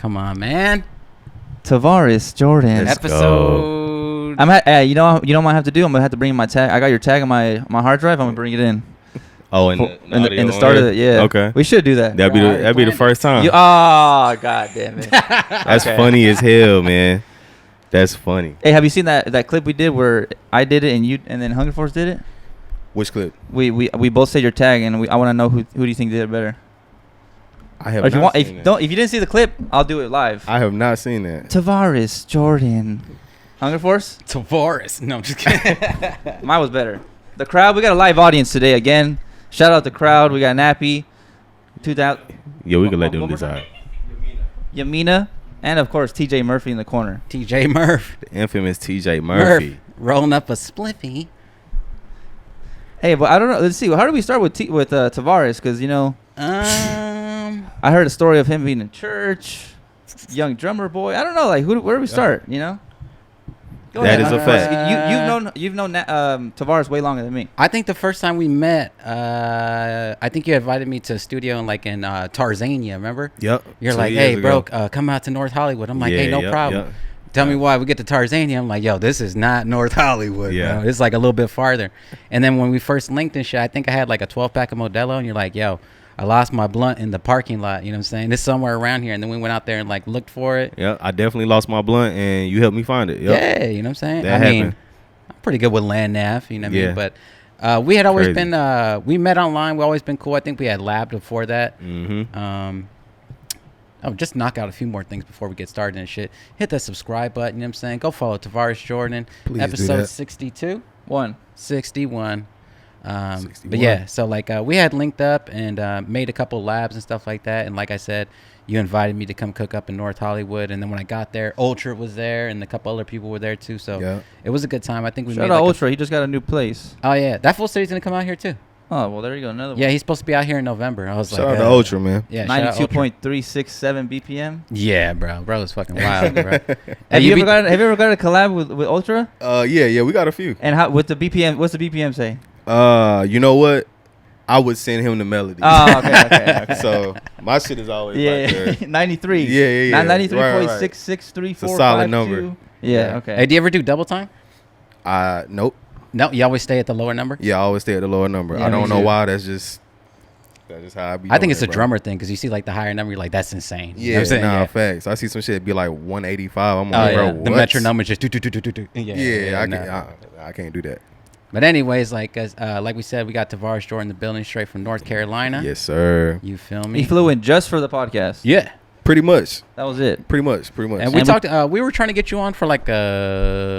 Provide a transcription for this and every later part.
Come on, man. Tavaras, Jordan. Let's Episode. You know what I have to do? I'm gonna have to bring my tag. I got your tag on my hard drive. I'm gonna bring it in. Oh, in the start of it, yeah. Okay. We should do that. That'd be the first time. God damn it. That's funny as hell, man. That's funny. Hey, have you seen that clip we did where I did it and then Hunger Force did it? Which clip? We both said your tag and I want to know who do you think did it better. I have Or if not you want, seen if that. you didn't see the clip, I'll do it live. I have not seen that. Tavaras, Jordan, Hunger Force. Tavaras. No, I'm just kidding. Mine was better. The crowd. We got a live audience today again. Shout out the crowd. We got Nappy, 2000. Yeah, we can let them One more decide. Yamina, and of course TJ Murphy in the corner. TJ Murph. The infamous TJ Murphy. Rolling up a spliffy. Hey, but I don't know. Let's see. How do we start with Tavaras? Because I heard a story of him being in church, young drummer boy. I don't know. Like, where do we start? You know. Go That ahead, is a Hunger Force. fact. You've known Tavaras way longer than me. I think the first time we met, I think you invited me to a studio in Tarzania, remember? Yep. You're 2 like, years hey, ago. bro, come out to North Hollywood. I'm like, Yeah, hey, no yep, problem. yep. Tell me why. We get to Tarzania. I'm like, yo, this is not North Hollywood, Yeah. bro. It's like a little bit farther. And then when we first linked and shit, I think I had like a 12-pack of Modelo, and you're like, yo, I lost my blunt in the parking lot. You know what I'm saying? It's somewhere around here. And then we went out there and like looked for it. Yeah, I definitely lost my blunt, and you helped me find it. Yep. Yeah, you know what I'm saying? That I mean, happened. I'm pretty good with land nav, you know what I Yeah. mean? But we had always Crazy. been, we met online. We always been cool. I think we had lab before that. Mm-hmm. Just knock out a few more things before we get started and shit. Hit that subscribe button, you know what I'm saying? Go follow Tavaras Jordan. Please do Episode that. 62. 61. But yeah, so like we had linked up and made a couple labs and stuff like that. And like I said, you invited me to come cook up in North Hollywood. And then when I got there, Ultra was there and a couple other people were there too. So Yeah. it was a good time. I think we Shout made out like Ultra. He just got a new place. oh yeah, that full city's gonna come out here too. Oh well, there you go. Another Yeah, he's supposed to be out here in November. I was Shout like, out to Ultra, man. yeah, shout out Ultra. 92.367 BPM. Yeah, bro is fucking wild, bro. Have you ever got a collab with Ultra? Yeah, we got a few. And how with the BPM? What's the BPM say? You know what? I would send him the melody. Oh, okay. So my shit is always like there. 93. Yeah. 93.66345. It's a solid number. Yeah, okay. Hey, do you ever do double time? Nope. No, you always stay at the lower number. Yeah, I always stay at the lower number. Yeah, I don't me know too. why. That's just how I be. I think doing it's a it, bro. drummer thing because you see like the higher number, you're like, that's insane. You know Yeah, what I'm saying? nah, Yeah. facts. I see some shit be like 185. I'm Oh like, yeah, bro, the what? metronome is just do. Yeah, nah. I can't do that. But anyways, like we said, we got Tavaras Jordan in the building straight from North Carolina. Yes, sir. You feel me? He flew in just for the podcast. Yeah. Pretty much. That was it. Pretty much. And we talked. We were trying to get you on for like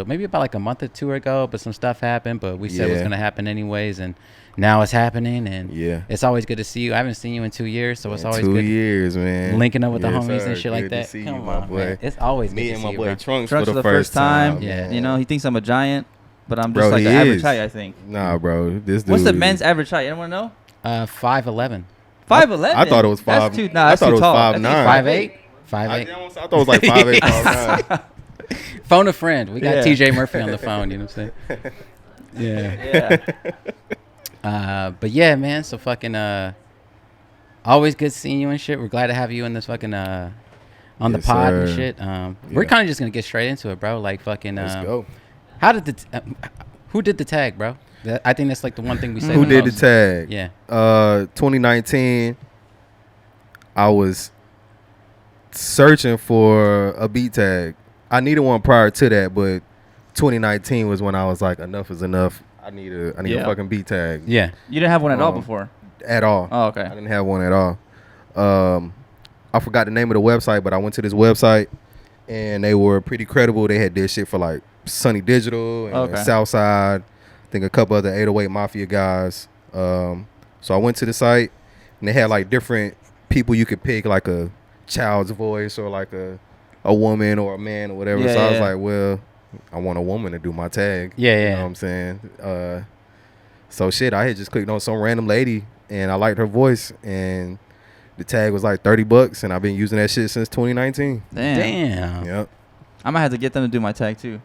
maybe about like a month or two ago, but some stuff happened. But we said it was Yeah. gonna happen anyways, and now it's happening. And Yeah. it's always good to see you. I haven't seen you in 2 years, so it's always 2 good. years, man. Linking up with the Yes, homies sir. and shit like Good to that. see you, Come my on, boy. man. It's always Me good and to my see you, boy bro. Trunks Trunks for the first time. Yeah. You know, he thinks I'm a giant, but I'm just Bro, like he an average is. height, I think. Nah, bro. This dude. What's the men's average height? Anyone know? 5'11", 5'11". I thought it was That's 5. too. I That's thought too it was tall. 5'9". That's 5'8", I 5'8". thought it was like 5'8", 5'9". Phone a friend. We got Yeah. TJ Murphy on the phone. You know what I'm saying? Yeah. Yeah. But yeah, man. So fucking always good seeing you and shit. We're glad to have you in this fucking on the Yes, pod and sir. shit. We're Yeah. kind of just gonna get straight into it, bro. Like fucking. Let's go. How did who did the tag, bro? I think that's like the one thing we say. Who the did the most. tag? Yeah. 2019, I was searching for a beat tag. I needed one prior to that, but 2019 was when I was like, enough is enough. I need a Yeah. fucking beat tag. Yeah. You didn't have one at all Um, before. At all. Oh, I okay. didn't have one at all. I forgot the name of the website, but I went to this website and they were pretty credible. They had this shit for like Sunny Digital and Okay. Southside. I think a couple other 808 Mafia guys. So I went to the site and they had like different people you could pick, like a child's voice or like a woman or a man or whatever. Yeah, so I was yeah. like, well, I want a woman to do my tag. Yeah, You yeah. know what I'm saying? So shit, I had just clicked on some random lady and I liked her voice and the tag was like $30 and I've been using that shit since 2019. Damn. Yep. I might have to get them to do my tag too.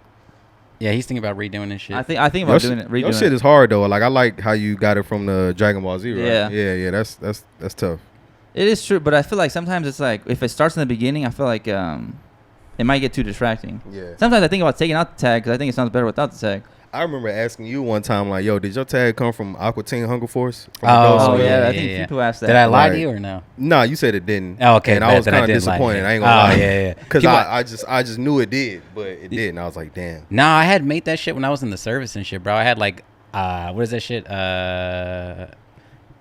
Yeah, he's thinking about redoing this shit. I think about doing it. Your Redoing shit it. is hard though. Like I like how you got it from the Dragon Ball Z, right? Yeah. Yeah. That's tough. It is true, but I feel like sometimes it's like if it starts in the beginning, I feel like it might get too distracting. Yeah. Sometimes I think about taking out the tag because I think it sounds better without the tag. I remember asking you one time, like, yo, did your tag come from Aqua Teen Hunger Force? From Oh, Adult yeah, Swim? I think people asked that. Did I lie Right. to you or no? Nah, you said it didn't. Oh, okay. And I was kind of disappointed. I ain't gonna lie. Yeah. Because People- I just knew it did, but it didn't. I was like, damn. Nah, I had made that shit when I was in the service and shit, bro. I had like, what is that shit?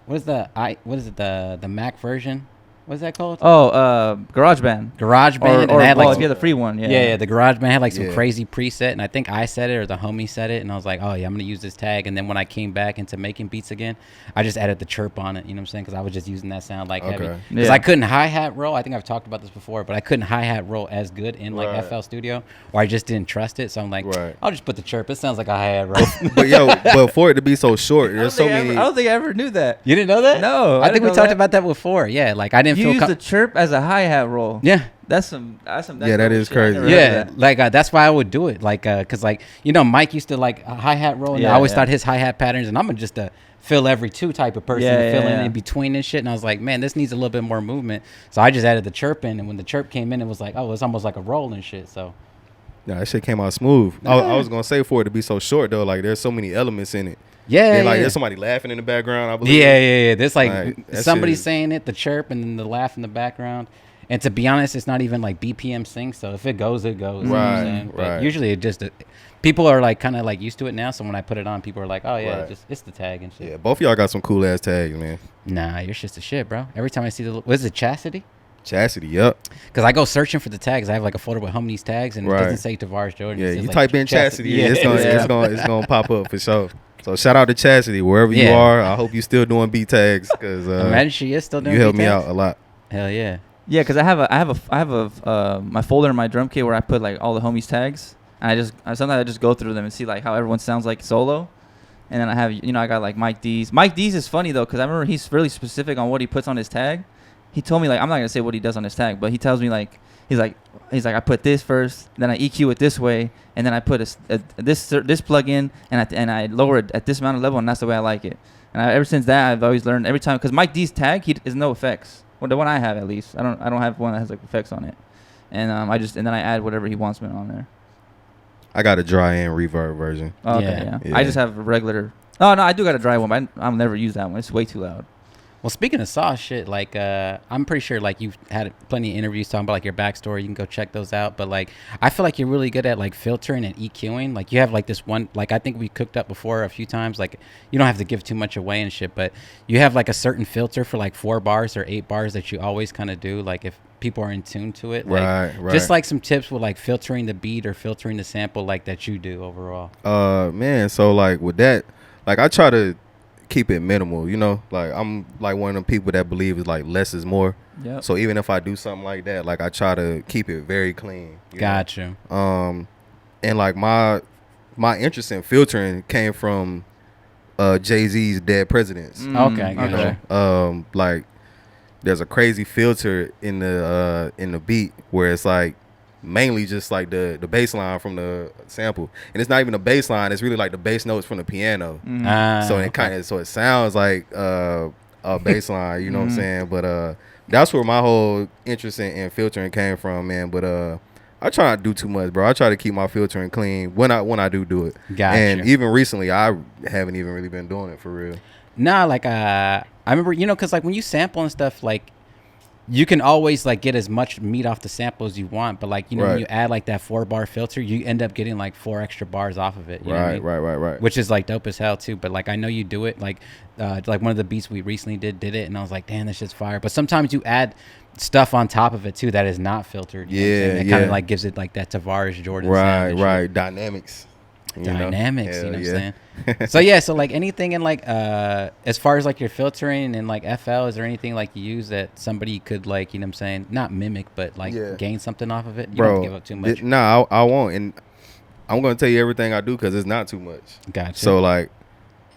What is the Mac version? What's that called? Oh, GarageBand. GarageBand. Or and I had well, like if you have the free one, yeah. Yeah, the GarageBand had like some Yeah. crazy preset, and I think I said it or the homie said it, and I was like, oh yeah, I'm gonna use this tag. And then when I came back into making beats again, I just added the chirp on it. You know what I'm saying? Because I was just using that sound like heavy. Okay. Because Yeah. I couldn't hi hat roll. I think I've talked about this before, but I couldn't hi hat roll as good in like Right. FL Studio, or I just didn't trust it. So I'm like, Right. I'll just put the chirp. It sounds like a hi hat roll. But for it to be so short, there's so many. I don't think I ever knew that. You didn't know that? No, I I think didn't we know talked that. about that before. Yeah, like I didn't You feel. use the chirp as a hi-hat roll. Yeah. That's some. Yeah, that is crazy. Yeah, like that's why I would do it, like, cause like Mike used to like a hi hat roll, and I always thought his hi hat patterns, and I'm just a fill every two type of person, to fill in between and shit, and I was like, man, this needs a little bit more movement, so I just added the chirp in, and when the chirp came in, it was like, oh, it's almost like a roll and shit. So Nah, that shit came out smooth. I was gonna say for it to be so short though, like there's so many elements in it. yeah, Like yeah. there's somebody laughing in the background. I believe. Yeah. There's like that somebody shit- saying it, the chirp, and then the laugh in the background. And to be honest, it's not even like BPM sync. So if it goes, it goes. You know what I'm Right, saying? But right. usually it just people are like kind of like used to it now. So when I put it on, people are like, oh yeah, Right. it's the tag and shit. Yeah, both of y'all got some cool ass tags, man. Nah, you're just a shit, bro. Every time I see what is it, Chastity? Chastity, yep. Because I go searching for the tags. I have like a folder with homie's tags, and it Right. doesn't say Tavaras Jordan. Yeah, It says, you like, type in Chastity, Yeah. it's gonna pop up for sure. So shout out to Chastity wherever you Yeah. are. I hope you still doing beat tags because Imagine she is still doing you helped beat me tags. out a lot. Hell yeah. Yeah, because I have my folder in my drum kit where I put like all the homies tags, and sometimes I just go through them and see like how everyone sounds like solo, and then I have I got like Mike D's. Mike D's is funny though because I remember he's really specific on what he puts on his tag. He told me like I'm not gonna say what he does on his tag, but he tells me like he's like I put this first, then I EQ it this way, and then I put this plug in, and I lower it at this amount of level, and that's the way I like it. And ever since that, I've always learned every time because Mike D's tag is no effects. Well, the one I have at least, I don't have one that has like effects on it, and then I add whatever he wants me on there. I got a dry and reverb version. Oh, okay, Yeah. I just have a regular. Oh no, I do got a dry one, but I'll never use that one. It's way too loud. Well, speaking of Sauce shit, like I'm pretty sure like you've had plenty of interviews talking about like your backstory. You can go check those out. But like I feel like you're really good at like filtering and EQing. Like you have like this one, like I think we cooked up before a few times. Like you don't have to give too much away and shit, but you have like a certain filter for like 4 bars or 8 bars that you always kind of do. Like if people are in tune to it, like, Right. Just like some tips with like filtering the beat or filtering the sample, like that you do overall. Man, so like with that, like I try to keep it minimal, like I'm like one of them people that believe is like less is more. Yeah. So even if I do something like that, like I try to keep it very clean. Gotcha. And like my interest in filtering came from Jay-Z's Dead Presidents. Okay, You gotcha. know, like there's a crazy filter in the beat where it's like mainly just like the bass line from the sample, and it's not even the bass line, it's really like the bass notes from the piano. So it kind of it sounds like a bass line, you know what I'm saying? But that's where my whole interest in filtering came from, man. But I try not to do too much, bro. I try to keep my filtering clean when I do it. Gotcha. And even recently, I haven't even really been doing it for real. Nah, like I remember, because like when you sample and stuff, like you can always like get as much meat off the sample as you want, but like when Right. you add like that 4 bar filter, you end up getting like 4 extra bars off of it. You know what I mean? Right. Which is like dope as hell too. But like I know you do it like one of the beats we recently did it, and I was like, damn, this shit's fire. But sometimes you add stuff on top of it too that is not filtered. You know what I'm saying? It kind of like gives it like that Tavaras Jordan sound and shit. Right. Dynamics. Dynamics, you know what I'm Hell saying? So like anything in like as far as like your filtering and like FL, is there anything like you use that somebody could like, you know what I'm saying, not mimic but like gain something off of it? You don't have to give up too much. I won't, and I'm gonna tell you everything I do because it's not too much. Gotcha. So like,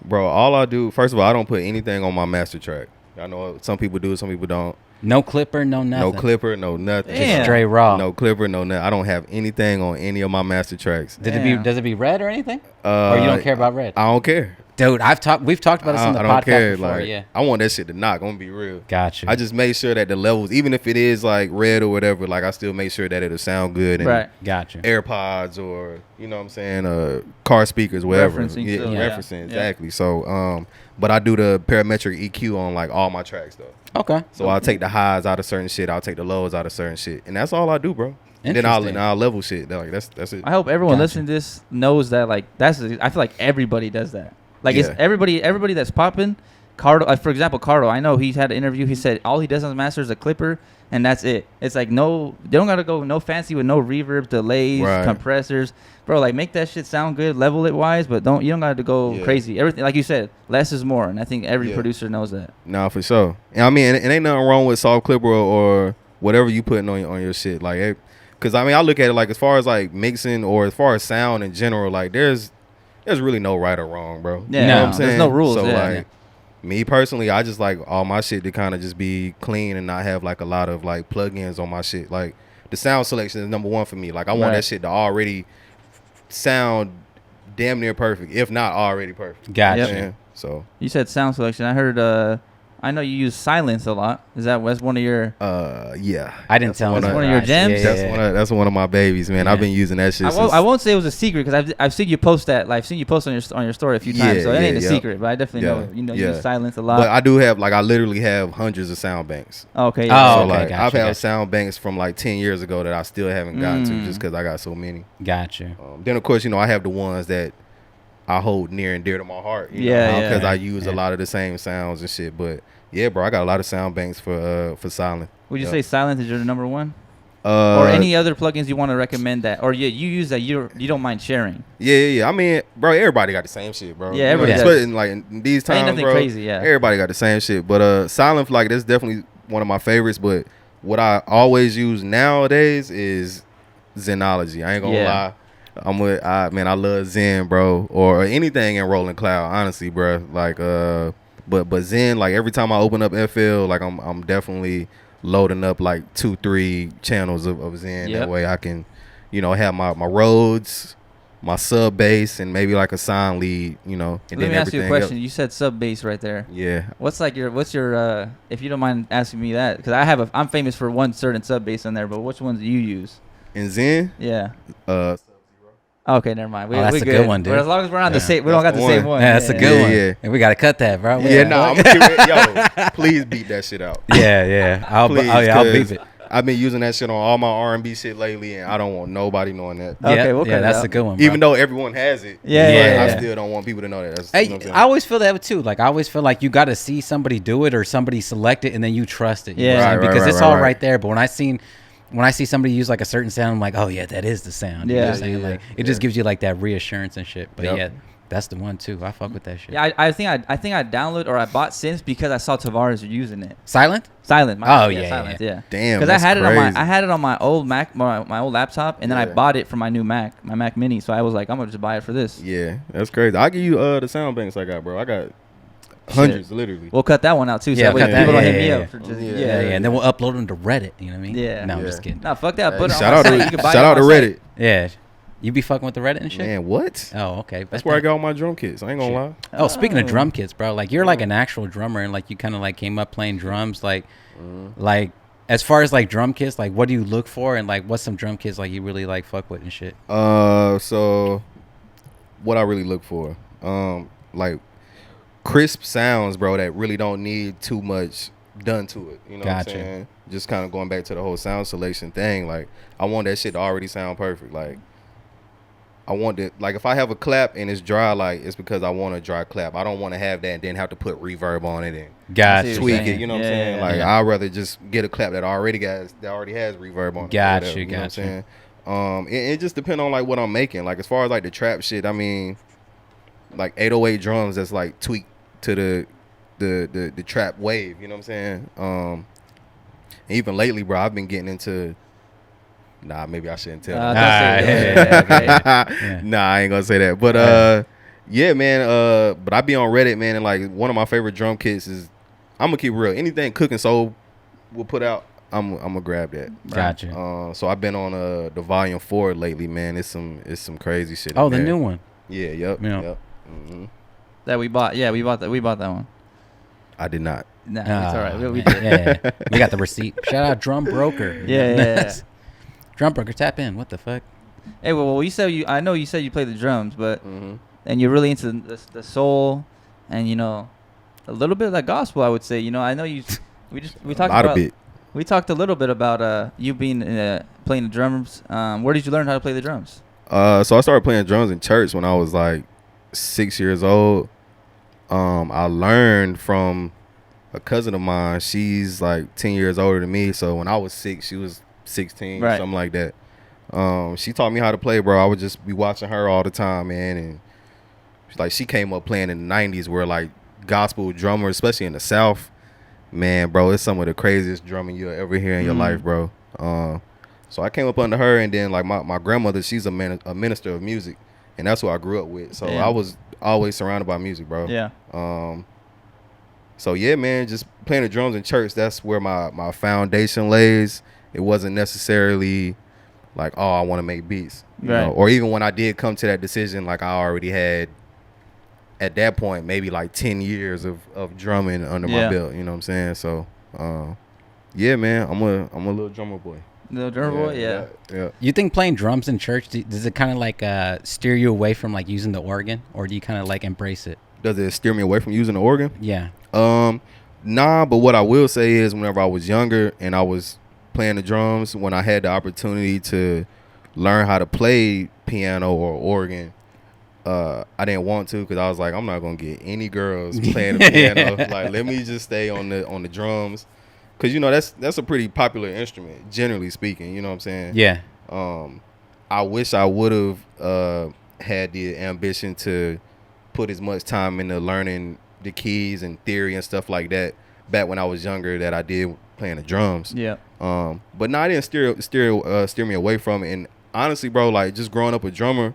bro, all I do, first of all, I don't put anything on my master track. I know some people do, some people don't. No clipper, no nothing. No clipper, no nothing. Damn. Straight raw. No clipper, no nothing. I don't have anything on any of my master tracks. Does it be red or anything? Or you don't care about red? I don't care. Dude, we've talked about this on the podcast before. Like, yeah, I want that shit to knock. I'm gonna be real. Gotcha. I just make sure that the levels, even if it is like red or whatever, like I still make sure that it'll sound good. And Right. Gotcha. AirPods or you know what I'm saying, car speakers, whatever. Referencing still. Referencing exactly. So, but I do the parametric EQ on like all my tracks though. Okay. So I'll take the highs out of certain shit. I'll take the lows out of certain shit, and that's all I do, bro. And then I'll level shit. Like that's it. I hope everyone listening to this knows that like I feel like everybody does that. Like it's everybody that's popping. Cardo, for example, Cardo. I know he's had an interview. He said all he does on the master is a clipper, and that's it. It's like they don't gotta go no fancy with no reverb, delays, compressors, bro. Like make that shit sound good, level it wise, but you don't gotta go crazy. Everything like you said, less is more, and I think every producer knows that. No, for sure. And I mean, it ain't nothing wrong with soft clipper or whatever you putting on your shit. Like, because I mean, I look at it like as far as like mixing or as far as sound in general, like there's really no right or wrong, bro. Yeah, you know what I'm saying? There's no rules. So like, me personally, I just like all my shit to kind of just be clean and not have like a lot of like plugins on my shit. Like the sound selection is number one for me. Like I want that shit to already sound damn near perfect, if not already perfect. Gotcha. You know what I'm saying? So you said sound selection. I heard. I know you use silence a lot. That's one of your? Yeah. I didn't tell him. That's one of your gems. That's one of my babies, man. I've been using that shit. I won't say it was a secret because I've seen you post that. Like, I've seen you post on your story a few times, so it ain't a secret. But I definitely know. You know, you use silence a lot. But I do have I literally have hundreds of sound banks. Okay. Yeah. So I've had sound banks from like 10 years ago that I still haven't gotten to just because I got so many. Gotcha. Then of course I have the ones that I hold near and dear to my heart. Because I use a lot of the same sounds and shit, but. Yeah, bro, I got a lot of sound banks for silent. Would you say silent is your number one? Or any other plugins you want to recommend that? Or you use that you don't mind sharing? Yeah. I mean, bro, everybody got the same shit, bro. Yeah, everybody does. Like in these times, ain't nothing bro, crazy, yeah. Everybody got the same shit. But silent, like, that's definitely one of my favorites. But what I always use nowadays is Zenology. I ain't gonna lie. I love Zen, bro, or anything in Rolling Cloud, honestly, bro. Like, But Zen, like every time I open up FL, like I'm definitely loading up like 2-3 channels of Zen. That way I can, have my Rhodes, my sub bass, and maybe like a sound lead, and Let me ask you a question. You said sub bass right there. Yeah. What's your if you don't mind asking me that, because I'm famous for one certain sub bass on there, but which ones do you use? In Zen? Yeah. Okay, never mind. That's a good one, dude. As long as we're on the same, we don't got the same one. Yeah, that's a good one. Yeah. And we gotta cut that, bro. I'm gonna keep it. Please beat that shit out. Yeah. I'll beep it. I've been using that shit on all my R&B shit lately, and I don't want nobody knowing that. Okay, we'll cut that's a good one, bro. Even though everyone has it. I still don't want people to know that. I always feel that too. Like I always feel like you got to see somebody do it or somebody select it, and then you trust it. Because it's all right there. But when I see somebody use like a certain sound, I'm like, oh yeah, that is the sound. You know what I'm saying? Like it just gives you like that reassurance and shit. But that's the one too. I fuck with that shit. Yeah, I think I downloaded or I bought Synths because I saw Tavaras using it. Silent. Silent. Silent. Yeah. Damn. Because I had it on my old Mac, my old laptop, and then I bought it for my new Mac, my Mac Mini. So I was like, I'm gonna just buy it for this. Yeah, that's crazy. I'll give you the sound banks I got, bro. I got hundreds, literally. We'll cut that one out too. So people don't hit me up. And then we'll upload them to Reddit. You know what I mean? Yeah. No, I'm just kidding. No, fuck that. Put it on shout out to Reddit. Yeah. You be fucking with the Reddit and shit? Man, what? Oh, okay. That's where I got all my drum kits. I ain't gonna lie. Oh, speaking of drum kits, bro, like you're like an actual drummer and like you kind of like came up playing drums. Like as far as like drum kits, like what do you look for and like what's some drum kits like you really like fuck with and shit? So what I really look for, like crisp sounds, bro, that really don't need too much done to it. You know what I'm saying? Just kind of going back to the whole sound selection thing. Like I want that shit to already sound perfect. Like I want it, like if I have a clap and it's dry, like it's because I want a dry clap. I don't want to have that and then have to put reverb on it and tweak it. You know what I'm saying? Like I'd rather just get a clap that already has reverb on it. Gotcha. You know what I'm saying? It just depends on like what I'm making. Like as far as like the trap shit, I mean, like 808 drums that's like tweaked to the trap wave. You know what I'm saying? Even lately, bro, I've been getting into. Nah, maybe I shouldn't tell. Nah, I ain't gonna say that. But yeah, man. But I be on Reddit, man, and like one of my favorite drum kits is. I'm gonna keep it real. Anything Cooking Soul will put out, I'm gonna grab that. Gotcha. So I've been on the Volume 4 lately, man. It's some crazy shit. Oh, the new one. Yeah. Yep. Mm-hmm. That we bought. Yeah, we bought that. We bought that one. I did not. Nah, it's all right. We man. did. Yeah. We got the receipt. Shout out Drum Broker. Yeah. Drum Broker, tap in. What the fuck? Hey, well, you said I know you said you play the drums, but Mm-hmm. and you're really into the soul, and a little bit of that gospel. I would say. I know you. We talked A lot about. of it. We talked a little bit about you being playing the drums. Where did you learn how to play the drums? So I started playing drums in church when I was like 6 years old. I learned from a cousin of mine. She's like 10 years older than me. So when I was 6, she was 16, Right. something like that. She taught me how to play, bro. I would just be watching her all the time, man. And she came up playing in the 90s where like gospel drummers, especially in the South, man, bro, it's some of the craziest drumming you'll ever hear in your life, bro. So I came up under her, and then like my grandmother, she's a minister of music, and that's who I grew up with. So Damn. I was always surrounded by music, bro. Yeah. So yeah, man, just playing the drums in church, that's where my foundation lays. It wasn't necessarily like, oh, I want to make beats, you Right. know? Or even when I did come to that decision, like I already had at that point maybe like 10 years of drumming under my belt, you know what I'm saying? So yeah, man, I'm a little drummer boy. The drummer boy, yeah. You think playing drums in church, does it kind of like steer you away from like using the organ, or do you kind of like embrace it? Does it steer me away from using the organ? Yeah. Nah, but what I will say is whenever I was younger and I was playing the drums, when I had the opportunity to learn how to play piano or organ, I didn't want to because I was like, I'm not gonna get any girls playing the piano. Like, let me just stay on the drums, because that's a pretty popular instrument, generally speaking. You know what I'm saying? Yeah. I wish I would have had the ambition to put as much time into learning the keys and theory and stuff like that back when I was younger that I did playing the drums. Yeah. But no, it didn't steer me away from it. And honestly, bro, like just growing up a drummer,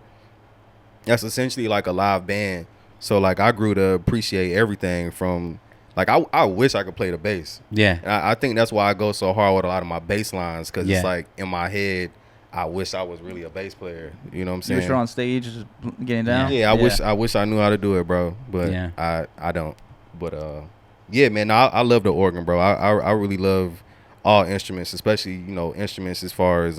that's essentially like a live band. So like I grew to appreciate everything from like I wish I could play the bass. Yeah. And I think that's why I go so hard with a lot of my bass lines, because Yeah. it's like in my head, I wish I was really a bass player. You know what I'm You saying? were sure on stage, just getting down. Yeah, I wish I knew how to do it, bro. But Yeah. I don't. But yeah, man, I love the organ, bro. I really love all instruments, especially instruments as far as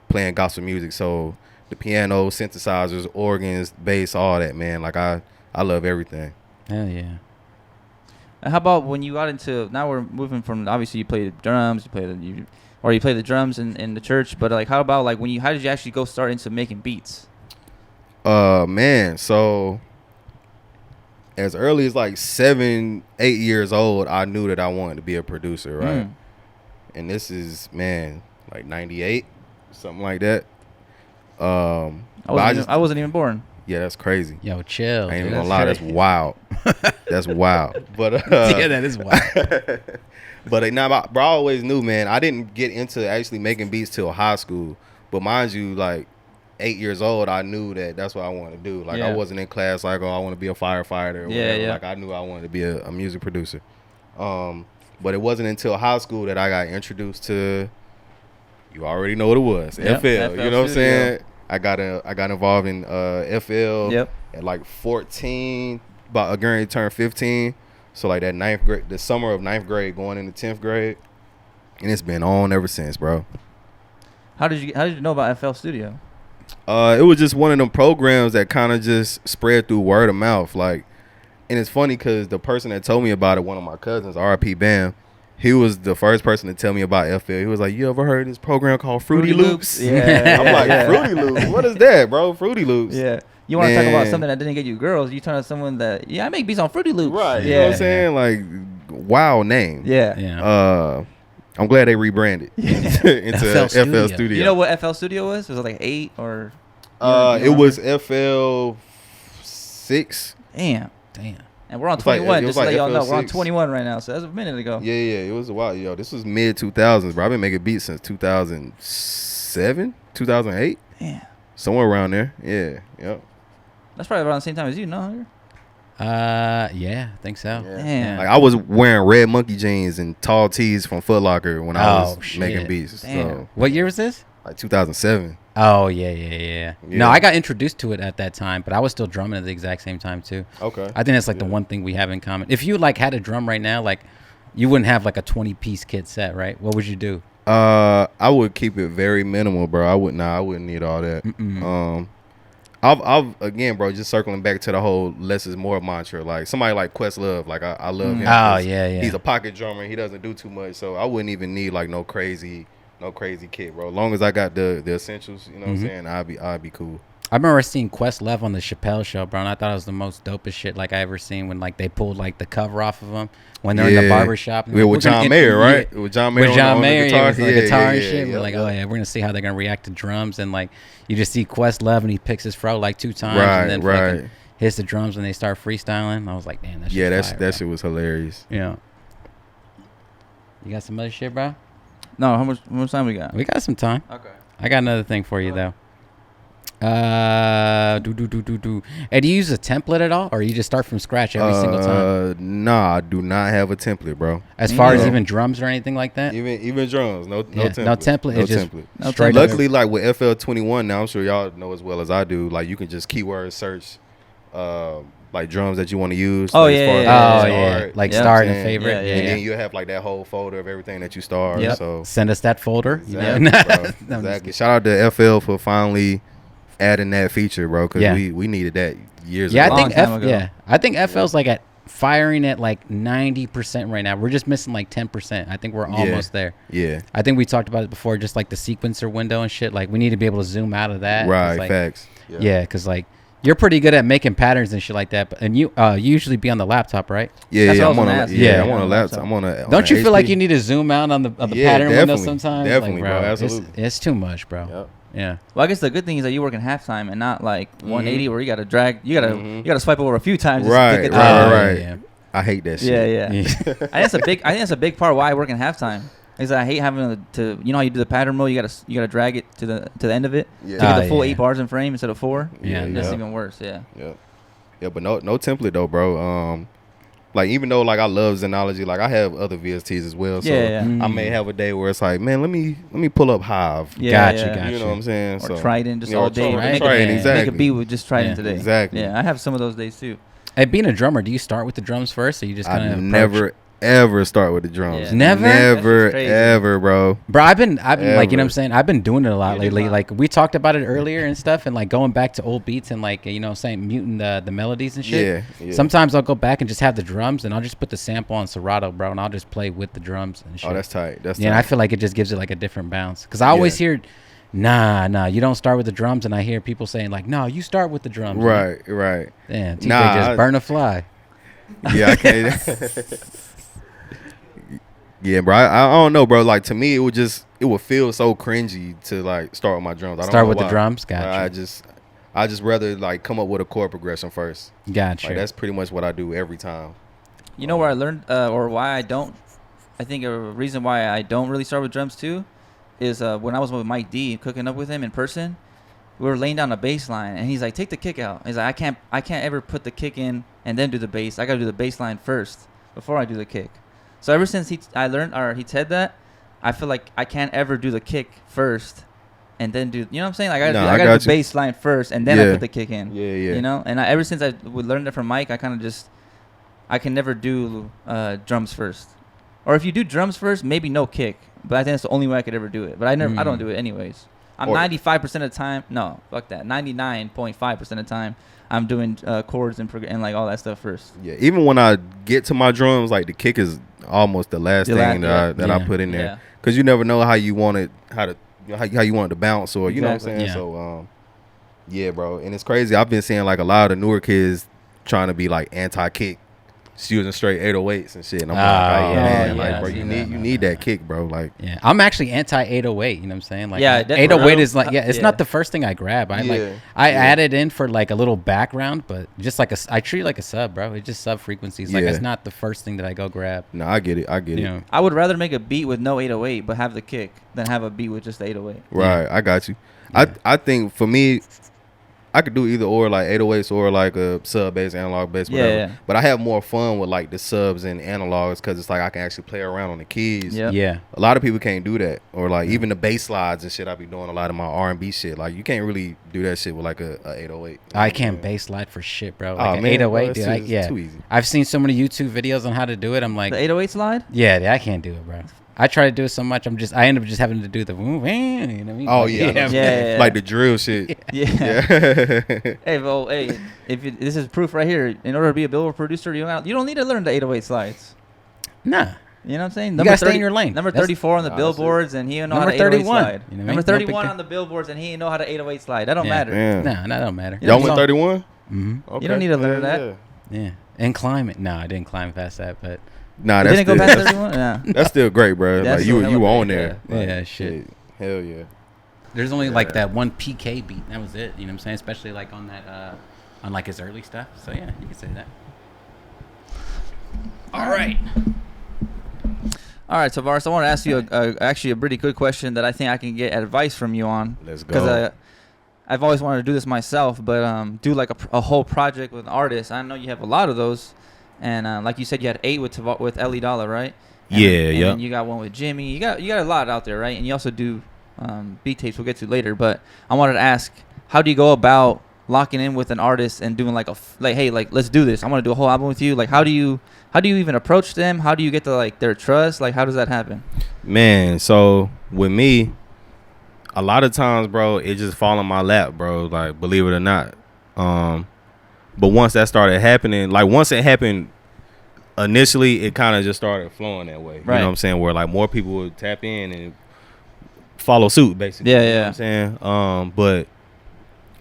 playing gospel music. So the piano, synthesizers, organs, bass, all that, man. Like I love everything. Hell yeah. How about when you got into? Now we're moving from, obviously you play the drums, you play the drums in the church, but like how about like how did you actually go start into making beats? Man, so as early as like 7-8 years old, I knew that I wanted to be a producer, right? And this is, man, like 98, something like that. I wasn't even born. Yeah, that's crazy. Yo, chill. I ain't even dude. gonna lie, that's wild. That's wild. But Yeah, that is wild. but bro, I always knew, man. I didn't get into actually making beats till high school. But mind you, like 8 years old, I knew that that's what I wanted to do. Like I wasn't in class like, oh, I want to be a firefighter or whatever. Yeah. Like I knew I wanted to be a music producer. But it wasn't until high school that I got introduced to, you already know what it was, Yep, FL. You know what I'm Studio. saying? I got involved in FL at like 14, about going to turn 15. So like that ninth grade, the summer of 9th grade, going into 10th grade, and it's been on ever since, bro. How did you know about FL Studio? It was just one of them programs that kind of just spread through word of mouth, like. And it's funny because the person that told me about it, one of my cousins, R.I.P. Bam, he was the first person to tell me about FL. He was like, you ever heard of this program called Fruity Loops? Yeah. I'm like, Fruity Loops? What is that, bro? Fruity Loops. Yeah. You want to talk about Man. something that didn't get you girls? You turn to someone that, I make beats on Fruity Loops. Right. Yeah. You know what I'm saying? Like, wow name. Yeah. Yeah. I'm glad they rebranded into FL Studio. You know what FL Studio was? Was it like 8 or? It was FL 6. Damn. And we're on It's like- 21. it was Just to let like y'all know, we're on FL6. 21 right now. So that was a minute ago. Yeah, it was a while. Yo, this was mid 2000s, bro. I've been making beats since 2007, 2008, somewhere around there. Yeah, yep. That's probably around the same time as you, no? Hunter? Yeah, I think so. Yeah. Damn. Like I was wearing red monkey jeans and tall tees from Foot Locker when I was shit. making beats. Damn. So What year was this? like 2007. Oh yeah. No, I got introduced to it at that time, but I was still drumming at the exact same time too. Okay. I think that's like the one thing we have in common. If you like had a drum right now, like you wouldn't have like a 20-piece kit set, right? What would you do? I would keep it very minimal, bro. I wouldn't need all that. I've again, bro, just circling back to the whole less is more mantra. Like somebody like Questlove, like I love him. Oh yeah. He's a pocket drummer. He doesn't do too much, so I wouldn't even need like no crazy kit, bro. As long as I got the essentials, you know what I'm saying, I'd be cool. I remember seeing Questlove on the Chappelle Show, bro, and I thought it was the most dopest shit like I ever seen when like they pulled like the cover off of him when they're in the barbershop. Yeah, with John Mayer, right? With John Mayer on the guitar. With the guitar and shit. We're like, oh yeah, we're gonna see how they're gonna react to drums, and like you just see Questlove and he picks his fro like 2 times, and then fucking hits the drums and they start freestyling. I was like, damn, that shit was hilarious. Yeah. You got some other shit, bro? No, how much time we got? We got some time. Okay. I got another thing for you though. Hey, do you use a template at all, or you just start from scratch every single time? Nah, I do not have a template, bro. As far as even drums or anything like that? Even drums, no template. No template. No just template. Straight Luckily, like with FL21 now, I'm sure y'all know as well as I do. Like you can just keyword search, like drums that you want to use. Oh like, yeah. Like start and favorite. And then you have like that whole folder of everything that you start. Yep. So send us that folder. Exactly, bro. Exactly. Shout out to FL for finally adding that feature, bro, because we needed that years ago. I think FL's like firing at like 90% right now. We're just missing like 10%. I think we're almost there. Yeah. I think we talked about it before, just like the sequencer window and shit. Like we need to be able to zoom out of that. Right. Like, Facts. Yeah, because like you're pretty good at making patterns and shit like that. And you usually be on the laptop, right? Yeah. I'm on a laptop. Don't you feel like you need to zoom out on the pattern window sometimes? Definitely, like, bro. Absolutely. It's too much, bro. Yep. Yeah. Well, I guess the good thing is that you work in halftime and not like 180 where you got to drag. You got to swipe over a few times. Right. Yeah. I hate that shit. Yeah. I think that's a big part why I work in halftime. Is that I hate having to you know how you do the pattern mode, you gotta drag it to the end of it to get the full 8 bars in frame instead of 4. That's even worse. Yeah, but no template though, bro. Like even though like I love Xenology, like I have other VSTs as well. So I may have a day where it's like, man, let me pull up Hive. Gotcha. You know what I'm saying? Or Trident just all day. Exactly. Make a beat with just Trident today. Exactly. Yeah, I have some of those days too. Hey, being a drummer, do you start with the drums first, or you just kind of never ever start with the drums? Never ever, bro. I've been like, you know what I'm saying, I've been doing it a lot lately. Like we talked about it earlier and stuff, and like going back to old beats and like, you know what I'm saying, muting the melodies and shit. Sometimes I'll go back and just have the drums and I'll just put the sample on Serato, bro, and I'll just play with the drums and shit. Oh, that's tight. And I feel like it just gives it like a different bounce, because I always hear nah, you don't start with the drums, and I hear people saying like, no, you start with the drums. Right. Damn, TJ just burn a fly. Yeah, I can't. Yeah, bro. I don't know, bro. Like to me, it would feel so cringy to like start with my drums. I don't start know with why. the drums. Gotcha. I just rather like come up with a chord progression first. Gotcha. Like, that's pretty much what I do every time. You know where I learned or why I don't? I think a reason why I don't really start with drums too is when I was with Mike D cooking up with him in person. We were laying down a bass line, and he's like, "Take the kick out." He's like, "I can't ever put the kick in and then do the bass. I gotta do the bass line first before I do the kick." So ever since he said that, I feel like I can't ever do the kick first and then do, you know what I'm saying? Like I gotta do bass line first and then I put the kick in. Yeah. You know, and ever since I would learn that from Mike, I kind of I can never do drums first. Or if you do drums first, maybe no kick. But I think that's the only way I could ever do it. But I don't do it anyways. I'm 95% of the time. No, fuck that. 99.5% of the time, I'm doing chords and like all that stuff first. Yeah, even when I get to my drums, like the kick is almost the last thing that I put in there, because you never know how you want it, how you want it to bounce, or you know what I'm saying. Yeah. So, yeah, bro, and it's crazy. I've been seeing like a lot of the newer kids trying to be like anti-kick, using straight 808s and shit. And I'm bro, you need that kick, bro. Like, I'm actually anti 808. You know what I'm saying? Like, 808 is like, it's not the first thing I grab. I add it in for like a little background, but just like I treat it like a sub, bro. It's just sub frequencies. Like, it's not the first thing that I go grab. No, I get it. You know? I would rather make a beat with no 808 but have the kick than have a beat with just the 808. Right, I got you. Yeah. I think for me, I could do either or, like 808s or like a sub bass, analog bass, whatever. Yeah. But I have more fun with like the subs and analogs because it's like I can actually play around on the keys. Yep. Yeah. A lot of people can't do that, or like even the bass slides and shit. I be doing a lot of my R&B shit. Like you can't really do that shit with like a 808. I can't bass slide for shit, bro. Oh, Like an man, 808, bro, dude. it's too easy. I've seen so many YouTube videos on how to do it. I'm like, The 808 slide? yeah, dude, I can't do it, bro. I try to do it so much. I end up just having to do the, you know what I mean? Oh Like, yeah, Yeah. like the drill shit. Yeah. Yeah. Hey, well, hey, this is proof right here. In order to be a Billboard producer, you don't need to learn the 808 slides. Nah. You know what I'm saying? You gotta stay in your lane. Number That's- 34 on the Nah, billboards, and he don't know how Number to 808 31. slide. You know what I mean? Number No 31 big on the billboards, and he didn't know how to 808 slide. That don't Yeah. matter. Damn. Nah, that don't matter. You Y'all know, went 31? Mm-hmm. Okay. You don't need to learn that. Yeah. And climb it. No, I didn't climb past that, but Nah, You that's didn't go still, past that's, 31? Yeah. that's still great, bro. That's Like still you hella were on great, there. yeah. Like, Yeah, shit. Hell yeah. there's only like Yeah. that one PK beat. That was it. You know what I'm saying? Especially like on that, on like his early stuff. So yeah, you can say that. All right. All right, Tavaras, I want to ask you actually a pretty good question that I think I can get advice from you on. Let's go. Because I've always wanted to do this myself, but do like a whole project with an artist. I know you have a lot of those. And like you said, you had 8 with Ellie Dollar, right? And Yeah, and yeah. then you got one with Jimmy. You got a lot out there, right? And you also do beat tapes. We'll get to later. But I wanted to ask, how do you go about locking in with an artist and doing like hey, like let's do this. I want to do a whole album with you. Like how do you even approach them? How do you get to like their trust? Like how does that happen? Man, so with me, a lot of times, bro, it just fall in my lap, bro. Like, believe it or not. But once that started happening, like once it happened initially, it kind of just started flowing that way. You Right. know what I'm saying? Where like more people would tap in and follow suit, basically. Yeah, You know yeah. what I'm saying? But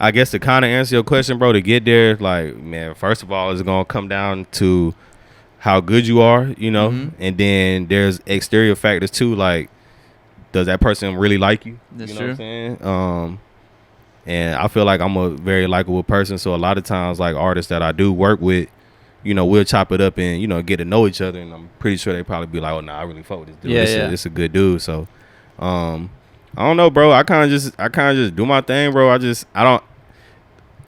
I guess to kind of answer your question, bro, to get there, like, man, first of all, it's going to come down to how good you are, you know? Mhm. And then there's exterior factors too, like, does that person really like you? That's you know true. what I'm saying? And I feel like I'm a very likable person, so a lot of times, like, artists that I do work with, you know, we'll chop it up and, you know, get to know each other, and I'm pretty sure they probably be like, oh, nah, I really fuck with this dude. Yeah, This is a good dude. So, I don't know, bro. I kind of just do my thing, bro.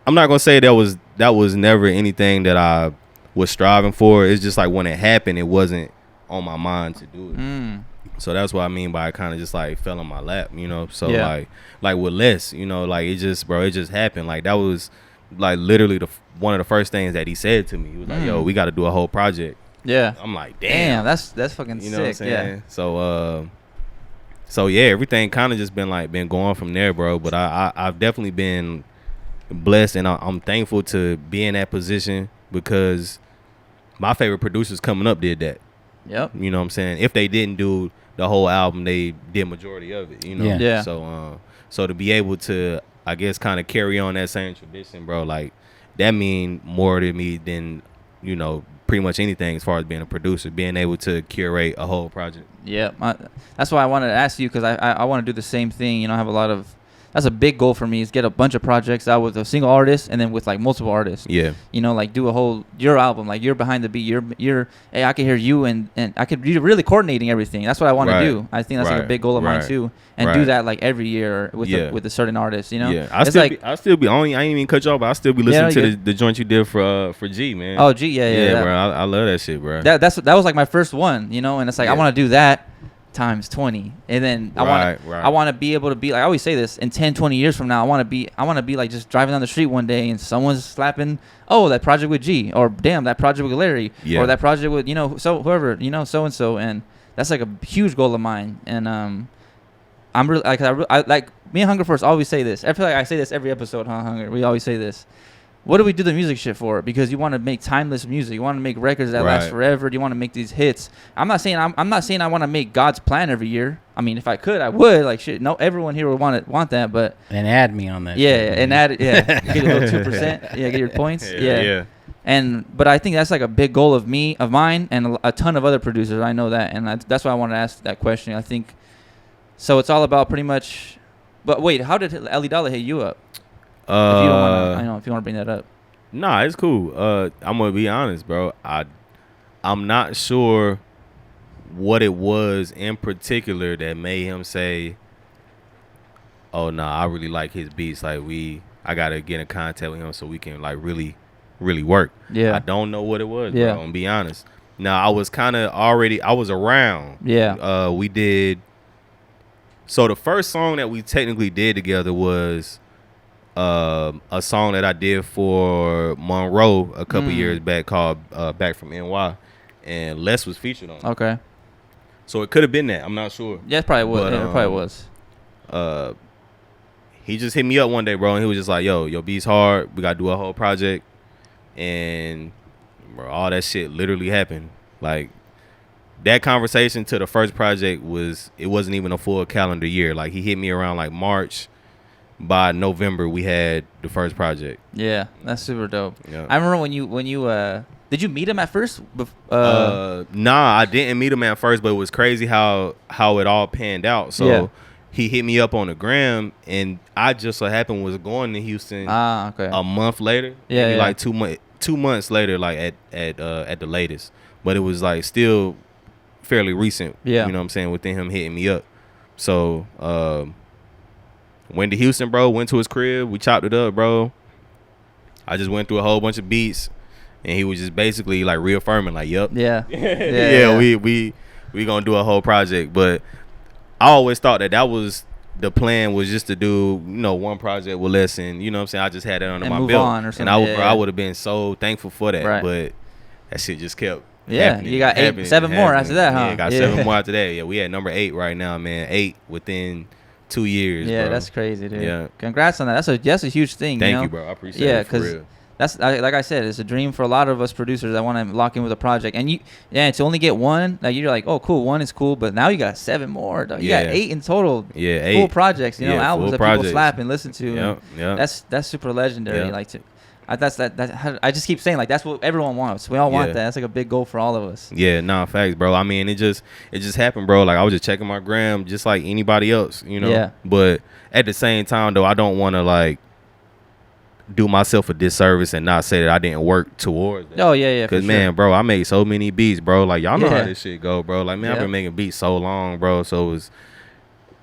I'm not gonna say that was never anything that I was striving for. It's just like when it happened, it wasn't on my mind to do it. So that's what I mean by it kind of just like fell in my lap, you know. So Yeah. like with Les, you know, like it just happened. Like that was like literally one of the first things that he said to me. He was like, "Yo, we got to do a whole project." Yeah. I'm like, Damn, "Damn." that's fucking You know what I'm sick. Yeah. saying? So yeah, everything kind of just been going from there, bro. But I've definitely been blessed, and I'm thankful to be in that position because my favorite producers coming up did that. Yep. You know what I'm saying? If they didn't do the whole album, they did majority of it. You know? Yeah. Yeah. So to be able to, I guess, kind of carry on that same tradition, bro, like that mean more to me than, you know, pretty much anything as far as being a producer, being able to curate a whole project. Yeah, that's why I wanted to ask you, because I want to do the same thing. You know, I have a lot of, that's a big goal for me, is get a bunch of projects out with a single artist and then with like multiple artists. Yeah. You know, like do a whole, your album, like you're behind the beat, you're hey, I can hear you, and I could, you're really coordinating everything. That's what I want Right. to do. I think that's like a Right. big goal of mine Right. too, and do Right. that like every year with Yeah. with a certain artist. You know, Yeah. It's like, I still be I ain't even cut you off, but I still be listening Yeah, to the joint you did for G, man. oh gee, yeah, bro. I love that shit, bro. that was like my first one, you know, and it's like I Yeah. want to do that times 20, and then Right. I want to be able to be like, I always say this, in 10 20 years from now I want to be like just driving down the street one day and someone's slapping, oh, that project with G, or damn, that project with Larry, Yeah. or that project with, you know, so whoever, you know, so and so, and that's like a huge goal of mine. And I'm really like, I like, me and Hunger Force always say this. I feel like I say this every episode, huh, Hunger? We always say this. What do we do the music shit for? Because you want to make timeless music. You want to make records that last Right. forever. You want to make these hits. I'm not saying I want to make God's plan every year. I mean, if I could, I would. Like shit, no, everyone here would want that. But And add me on that. yeah, shit, and man. add get a little 2%. Yeah, get your points. Yeah. Yeah. But I think that's like a big goal of mine, and a ton of other producers. I know that, and that's why I wanted to ask that question. I think so. It's all about pretty much. But wait, how did Ellie Dollar hit you up? If you don't want to, I know if you want to bring that up. Nah, it's cool. I'm gonna be honest, bro. I'm not sure what it was in particular that made him say, "Oh nah, I really like his beats. Like I gotta get in contact with him so we can like really work. Yeah. I don't know what it was, Yeah. bro. I'm be honest. Now I was kind of already. I was around. Yeah. We did. So the first song that we technically did together was a song that I did for Monroe a couple years back called "Back from NY," and Les was featured on it. Okay. So it could have been that. I'm not sure. Yeah, it probably was. But, Yeah, it probably was. He just hit me up one day, bro, and he was just like, yo, beat's hard. We got to do a whole project. And, bro, all that shit literally happened. Like, that conversation to the first project it wasn't even a full calendar year. Like, he hit me around, like, March. By November, we had the first project. Yeah, that's super dope. Yeah. I remember when you did you meet him at first? Nah, I didn't meet him at first, but it was crazy how it all panned out. So he hit me up on the gram, and I just so happened was going to Houston. Okay. A month later. Yeah, maybe yeah. like 2 months later, like at the latest. But it was like still fairly recent. Yeah. You know what I'm saying, within him hitting me up. So went to Houston, bro. Went to his crib. We chopped it up, bro. I just went through a whole bunch of beats, and he was just basically like reaffirming, like, "Yep, Yeah. yeah, we gonna do a whole project." But I always thought that was the plan, was just to do, one project with less, and you know what I'm saying, I just had that under And my move belt, on or and something. I would have been so thankful for that, Right. but that shit just kept. Yeah, happening, you got happening, 7 more happening. after that, huh? Yeah, got Yeah. 7 more after that. Yeah, we at number 8 right now, man. 8 within 2 years. Yeah, bro. that's crazy, dude. Yeah. Congrats on that. That's a huge thing. Thank you know? you, bro. I appreciate Yeah, it for 'cause real. That's like I said, it's a dream for a lot of us producers that want to lock in with a project. And to only get one, like you're like, oh, cool, one is cool, but now you got 7 more. Dog. You got 8 in total. Yeah, full 8 projects. You know, Yeah, albums full that projects. people slap and listen to. Yep, and yep. That's super legendary. Yep. Like I just keep saying, like, that's what everyone wants. We all want that. That's like a big goal for all of us. Yeah, nah, facts, bro. I mean, it just happened, bro. Like, I was just checking my gram just like anybody else, you know. Yeah. But at the same time, though, I don't want to like do myself a disservice and not say that I didn't work towards that. Oh yeah. Because, for man, sure. bro, I made so many beats, bro. Like, y'all know Yeah. how this shit go, bro. Like, man, I've Yep. been making beats so long, bro. So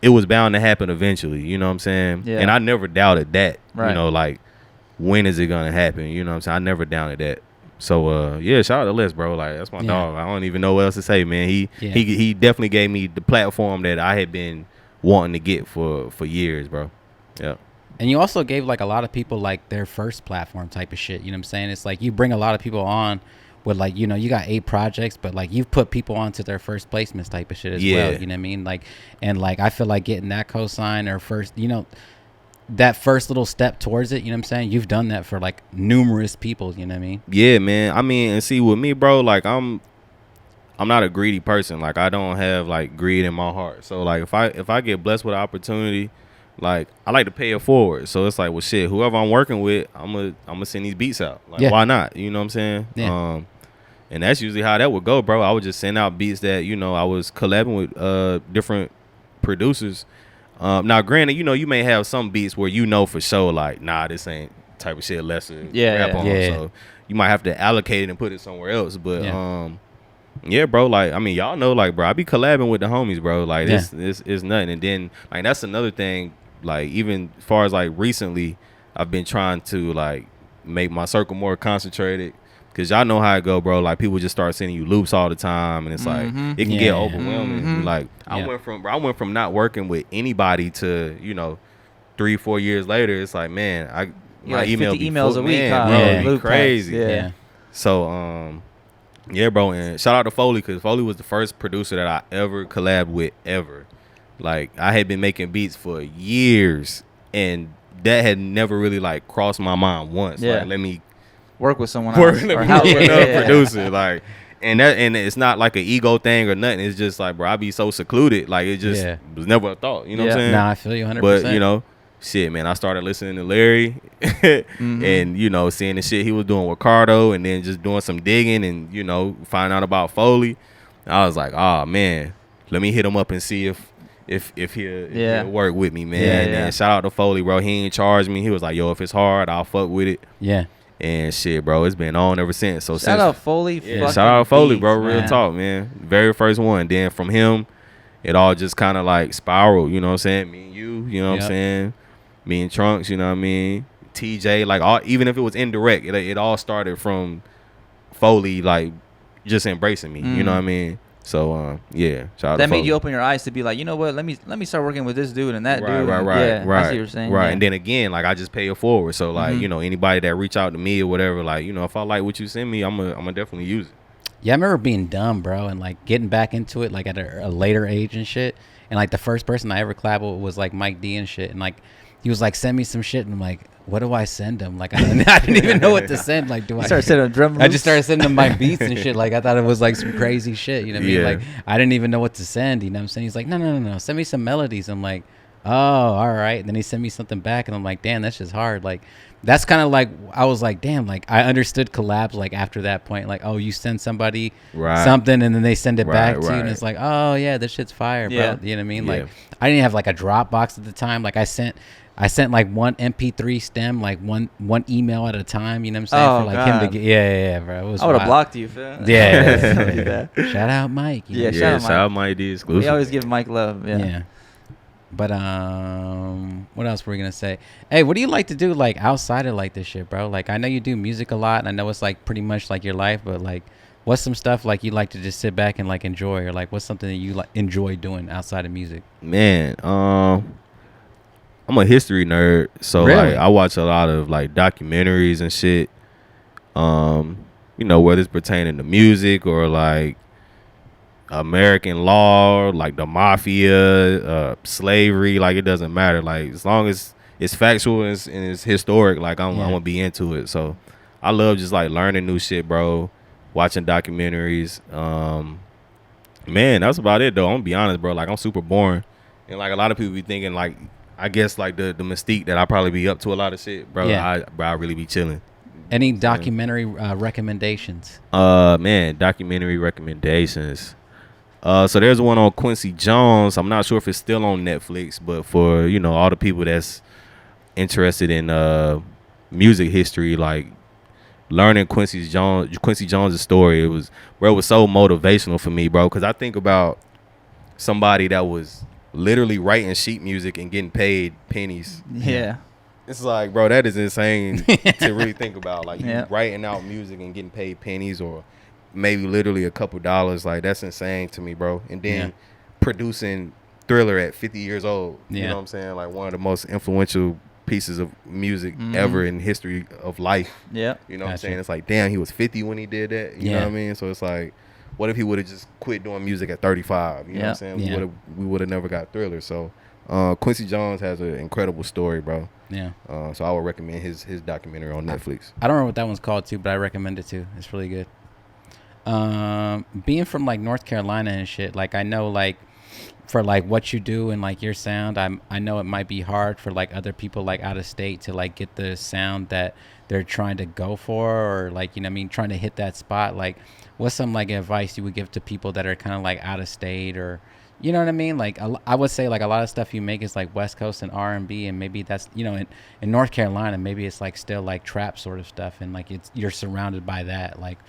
it was bound to happen eventually, you know what I'm saying? Yeah. And I never doubted that, Right. you know, like, when is it going to happen? You know what I'm saying? I never doubted that. So, yeah, shout out to Les, bro. Like, that's my dog. I don't even know what else to say, man. He definitely gave me the platform that I had been wanting to get for years, bro. Yeah. And you also gave like a lot of people like their first platform type of shit. You know what I'm saying? It's like you bring a lot of people on with like, you got 8 projects, but like you've put people onto their first placements type of shit as well. You know what I mean? Like, and like I feel like getting that cosign or first, that first little step towards it, you know what I'm saying? You've done that for like numerous people, you know what I mean? Yeah, man. I mean, and see with me, bro, like I'm not a greedy person. Like, I don't have like greed in my heart. So like if I get blessed with an opportunity, like I like to pay it forward. So it's like, well, shit, whoever I'm working with, I'm gonna send these beats out. Like, why not? You know what I'm saying? Yeah. And that's usually how that would go, bro. I would just send out beats that, I was collabing with different producers. Now, granted, you may have some beats where for sure, like, nah, this ain't type of shit lesser rap on. Yeah. So you might have to allocate it and put it somewhere else. But yeah, bro, like, I mean, y'all know, like, bro, I be collabing with the homies, bro. Like, this is nothing. And then, like, that's another thing. Like, even as far as like recently, I've been trying to like make my circle more concentrated. Cause y'all know how it go, bro. Like, people just start sending you loops all the time, and it's like it can get overwhelming. Like, I went from not working with anybody to 3-4 years later. It's like, man, my like email 50 be emails full, a week, man, huh? bro, Yeah. it'd be Loop packs. crazy. Yeah. So yeah, bro, and shout out to Foley, because Foley was the first producer that I ever collabed with ever. Like, I had been making beats for years, and that had never really like crossed my mind once. Yeah. Like, let me Work with someone work else. with Or help. another producer. Like, and it's not like an ego thing or nothing. It's just like, bro, I be so secluded. Like, it just was never a thought. You know what I'm saying? Nah, I feel you 100%. But shit, man, I started listening to Larry and seeing the shit he was doing with Cardo, and then just doing some digging and find out about Foley. I was like, oh man, let me hit him up and see if he'll work with me, man. Yeah, And then shout out to Foley, bro. He ain't charged me. He was like, yo, if it's hard, I'll fuck with it. Yeah. And shit, bro, it's been on ever since. So Shout out Foley. shout out Foley, bro. Beats, Real man. talk, man. Very first one. Then from him, it all just kind of like spiraled. You know what I'm saying? Me and you know what I'm saying? Me and Trunks, you know what I mean? TJ, like all, even if it was indirect, it all started from Foley, like just embracing me. You know what I mean? So yeah, shout out that to made Foley. you open your eyes to be like, you know what? Let me start working with this dude and that dude. Right. Yeah, I see what you're saying. Right, Yeah. and then again, like I just pay it forward. So like you know, anybody that reach out to me or whatever, like you know, if I like what you send me, I'm gonna definitely use it. Yeah, I remember being dumb, bro, and like getting back into it like at a later age and shit. And like the first person I ever collabed with was like Mike D and shit. And like he was like, send me some shit. And I'm like, what do I send him? Like I didn't even know what to send. Like, do I start sending him drum loops? I just started sending him my beats and shit. Like I thought it was like some crazy shit. You know what I mean? Like I didn't even know what to send. You know what I'm saying? He's like, no. Send me some melodies. I'm like, oh, all right. And then he sent me something back, and I'm like, damn, that's just hard. Like that's kind of like I was like, damn. Like I understood collabs like after that point. Like, oh, you send somebody something, and then they send it back to you, and it's like, oh yeah, this shit's fire, bro. You know what I mean? Like I didn't have like a Dropbox at the time. Like I sent like one MP3 stem, like one email at a time. You know what I'm saying? For like him to get, yeah, bro. It was I would have blocked you, Phil. Yeah. Shout out Mike. Shout out Mike D exclusive. We always give Mike love. Yeah. But what else were we gonna say? Hey, what do you like to do like outside of like this shit, bro? Like I know you do music a lot, and I know it's like pretty much like your life, but like what's some stuff like you like to just sit back and like enjoy, or like what's something that you like enjoy doing outside of music? Man, I'm a history nerd, so really? like I watch a lot of like documentaries and shit. You know, whether it's pertaining to music or like American law, like the mafia, slavery, like it doesn't matter. Like as long as it's factual and it's historic, like I'm gonna be into it. So I love just like learning new shit, bro. Watching documentaries. Man, that's about it though. I'm gonna be honest, bro. Like I'm super boring, and like a lot of people be thinking like I guess like the mystique that I probably be up to a lot of shit, bro. I really be chilling. Any documentary recommendations? Man, documentary recommendations. So there's one on Quincy Jones. I'm not sure if it's still on Netflix, but for, you know, all the people that's interested in music history, like learning Quincy Jones' story, it was so motivational for me, bro, because I think about somebody that was literally writing sheet music and getting paid pennies. Yeah. It's like, bro, that is insane to really think about. Like, you writing out music and getting paid pennies or maybe literally a couple dollars. Like, that's insane to me, bro. And then producing Thriller at 50 years old. You know what I'm saying? Like, one of the most influential pieces of music ever in history of life. Yeah. You know what I'm saying? It's like, damn, he was 50 when he did that. You know what I mean? So it's like, what if he would have just quit doing music at 35? You know what I'm saying? We would have never got Thriller. So Quincy Jones has an incredible story, bro. Yeah. So I would recommend his documentary on Netflix. I don't remember what that one's called too, but I recommend it too. It's really good. Being from like North Carolina and shit, like I know like for like what you do and like your sound, I know it might be hard for like other people like out of state to like get the sound that they're trying to go for, or like, you know what I mean, trying to hit that spot. Like what's some like advice you would give to people that are kind of like out of state, or you know what I mean? Like I would say like a lot of stuff you make is like West Coast and R&B, and maybe that's, you know, in North Carolina maybe it's like still like trap sort of stuff, and like you're surrounded by that. Like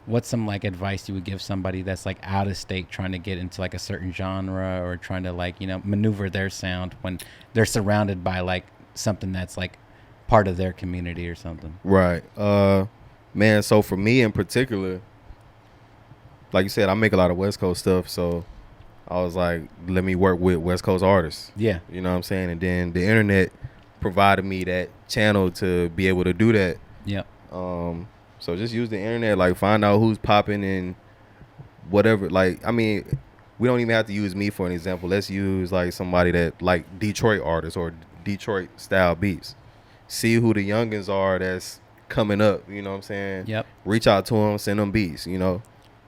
what's some like advice you would give somebody that's like out of state trying to get into like a certain genre, or trying to like, you know, maneuver their sound when they're surrounded by like something that's like part of their community or something? Right. Man, so for me in particular, like you said, I make a lot of West Coast stuff, so I was like, let me work with West Coast artists. Yeah. You know what I'm saying? And then the internet provided me that channel to be able to do that. Yep. So just use the internet, like find out who's popping and whatever. Like, I mean, we don't even have to use me for an example. Let's use like somebody that like Detroit artists or Detroit style beats. See who the youngins are that's coming up, you know what I'm saying? Yep. Reach out to them, send them beats, you know.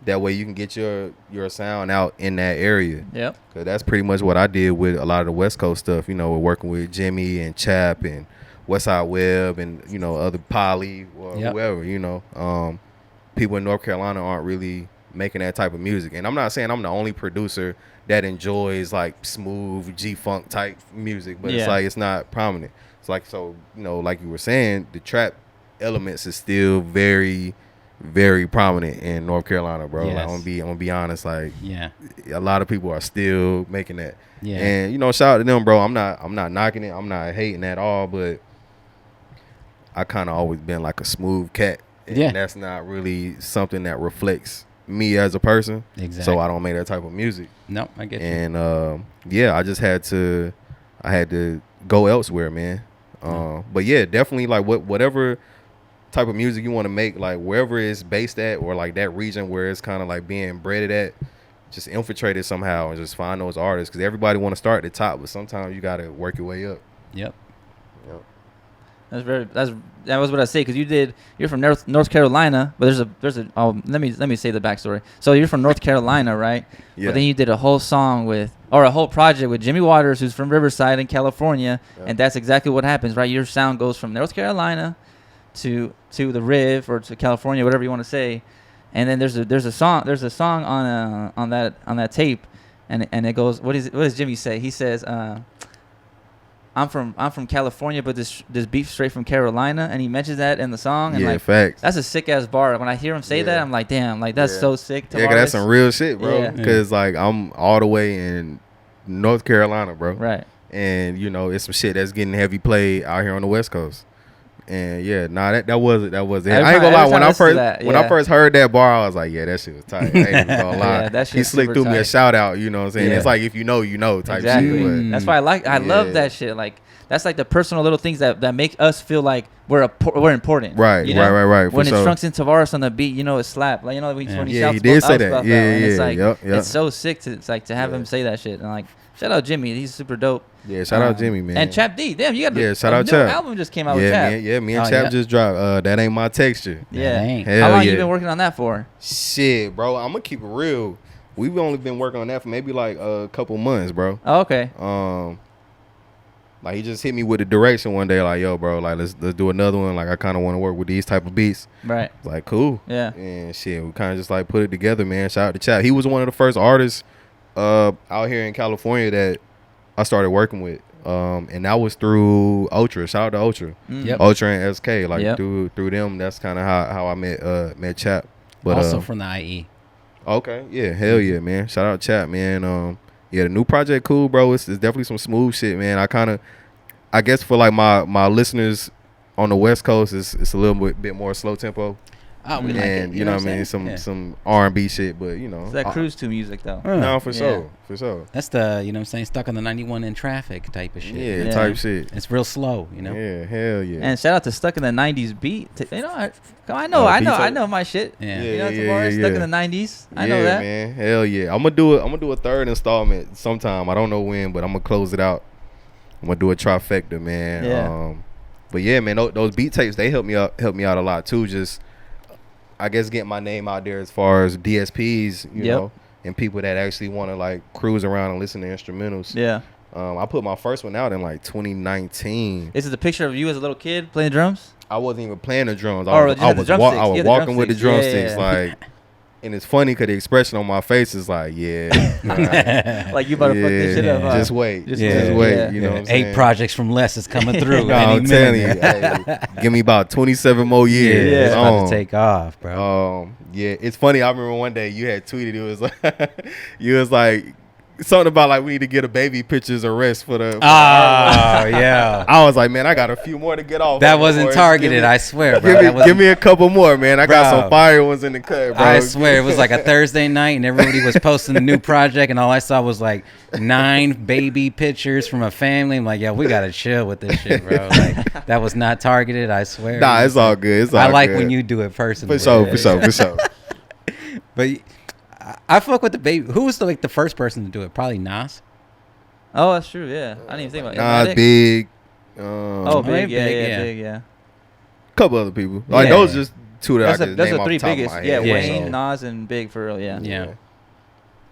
That way you can get your sound out in that area. Yep. Cause that's pretty much what I did with a lot of the West Coast stuff. You know, we're working with Jimmy and Chap and Westside Web and, you know, other Polly or whoever, you know. People in North Carolina aren't really making that type of music. And I'm not saying I'm the only producer that enjoys like smooth G-funk type music, but it's like it's not prominent. It's like, so, you know, like you were saying, the trap elements is still very, very prominent in North Carolina, bro. Yes. Like I'm gonna be honest, like a lot of people are still making that. Yeah. And you know, shout out to them, bro. I'm not knocking it. I'm not hating at all, but I kind of always been like a smooth cat. And that's not really something that reflects me as a person. Exactly. So I don't make that type of music. Nope, I get you. And I just had to go elsewhere, man. But yeah, definitely like whatever type of music you want to make, like wherever it's based at, or like that region where it's kind of like being bred at, just infiltrate it somehow and just find those artists, because everybody want to start at the top, but sometimes you got to work your way up. Yep. That was what I say, because you're from North Carolina, but there's a let me say the backstory. So you're from North Carolina, right? Yeah. But then you did a whole a whole project with Jimmy Waters, who's from Riverside in California, and that's exactly what happens, right? Your sound goes from North Carolina to the Riv, or to California, whatever you want to say, and then there's a song on that tape, and it goes, what does Jimmy say? He says, I'm from California, but this beef straight from Carolina, and he mentions that in the song. And Facts. That's a sick ass bar. When I hear him say that, I'm like, damn, like that's so sick. Tavaras. Yeah, 'cause that's some real shit, bro. Because like I'm all the way in North Carolina, bro. Right. And it's some shit that's getting heavy played out here on the West Coast. And that was it. I ain't gonna lie. When I first heard that bar, I was like, yeah, that shit was tight. I ain't even gonna lie. That shit he slicked through me a shout out. You know what I'm saying? Yeah. It's like if you know type exactly. shit. But that's why I love that shit. Like that's like the personal little things that make us feel like we're important. Right. You know? Right. When it's Trunks and Tavaras on the beat, it slap. Like when he shouts he did say that. About Yeah, and it's like it's so sick to have him say that shit. And like shout out Jimmy, he's super dope. Yeah, shout out Jimmy, man. And Chap D, damn, you got shout a out new Chap. album just came out with Chap. Me and Chap just dropped. That Ain't My Texture. Yeah. Hell How long you been working on that for? Shit, bro, I'm gonna keep it real. We've only been working on that for maybe like a couple months, bro. Oh, okay. Like he just hit me with the direction one day, like, yo, bro, like let's do another one. Like I kind of want to work with these type of beats. Right. Like cool. Yeah. And shit, we kind of just like put it together, man. Shout out to Chap. He was one of the first artists out here in California that I started working with. And that was through Ultra. Shout out to Ultra. Yep. Ultra and SK. Like through them, that's kind of how I met Chap. But also from the IE. Okay, yeah, hell yeah, man. Shout out Chap, man. The new project cool, bro. It's definitely some smooth shit, man. I guess for like my listeners on the West Coast, it's a little bit more slow tempo. Oh, we and like it, you know what I mean, some R&B shit, but it's that cruise to music though. No, for sure. That's the stuck on the 91 in traffic type of shit. Yeah, type shit. It's real slow, Yeah, hell yeah. And shout out to Stuck in the 90s beat. I know my shit. Yeah. Stuck in the 90s. I know that. Man, hell yeah. I'm gonna do a third installment sometime. I don't know when, but I'm gonna close it out. I'm gonna do a trifecta, man. Yeah. But yeah, man, those beat tapes, they help me out a lot too. Just I guess getting my name out there as far as DSPs, you know, and people that actually want to like cruise around and listen to instrumentals. Yeah. I put my first one out in like 2019. Is it the picture of you as a little kid playing drums? I wasn't even playing the drums. I was walking with the drumsticks, like. And it's funny because the expression on my face is like, like you better fuck this shit up. Huh? Just wait. Just wait. You know what I'm saying? 8 projects from Les is coming through. No, I'm telling you. Hey, give me about 27 more years. Yeah, it's about to take off, bro. It's funny. I remember one day you had tweeted. It was like something about like we need to get a baby pictures arrest for the. Yeah. I was like, man, I got a few more to get off. That wasn't targeted. I swear, bro. Give me a couple more, man. I got some fire ones in the cut, bro. I swear, it was like a Thursday night, and everybody was posting a new project, and all I saw was like 9 baby pictures from a family. I'm like, yo, we gotta chill with this shit, bro. Like that was not targeted. I swear. Nah, it's all good. I like when you do it personally. For sure. But I fuck with the baby. Who was the first person to do it? Probably Nas. Oh, that's true. Yeah, I didn't even think about it. Nas, Big. Big. Yeah. Couple other people. Like those just two that I could name off the top of my head. Yeah, Wayne, Nas, and Big for real. Yeah.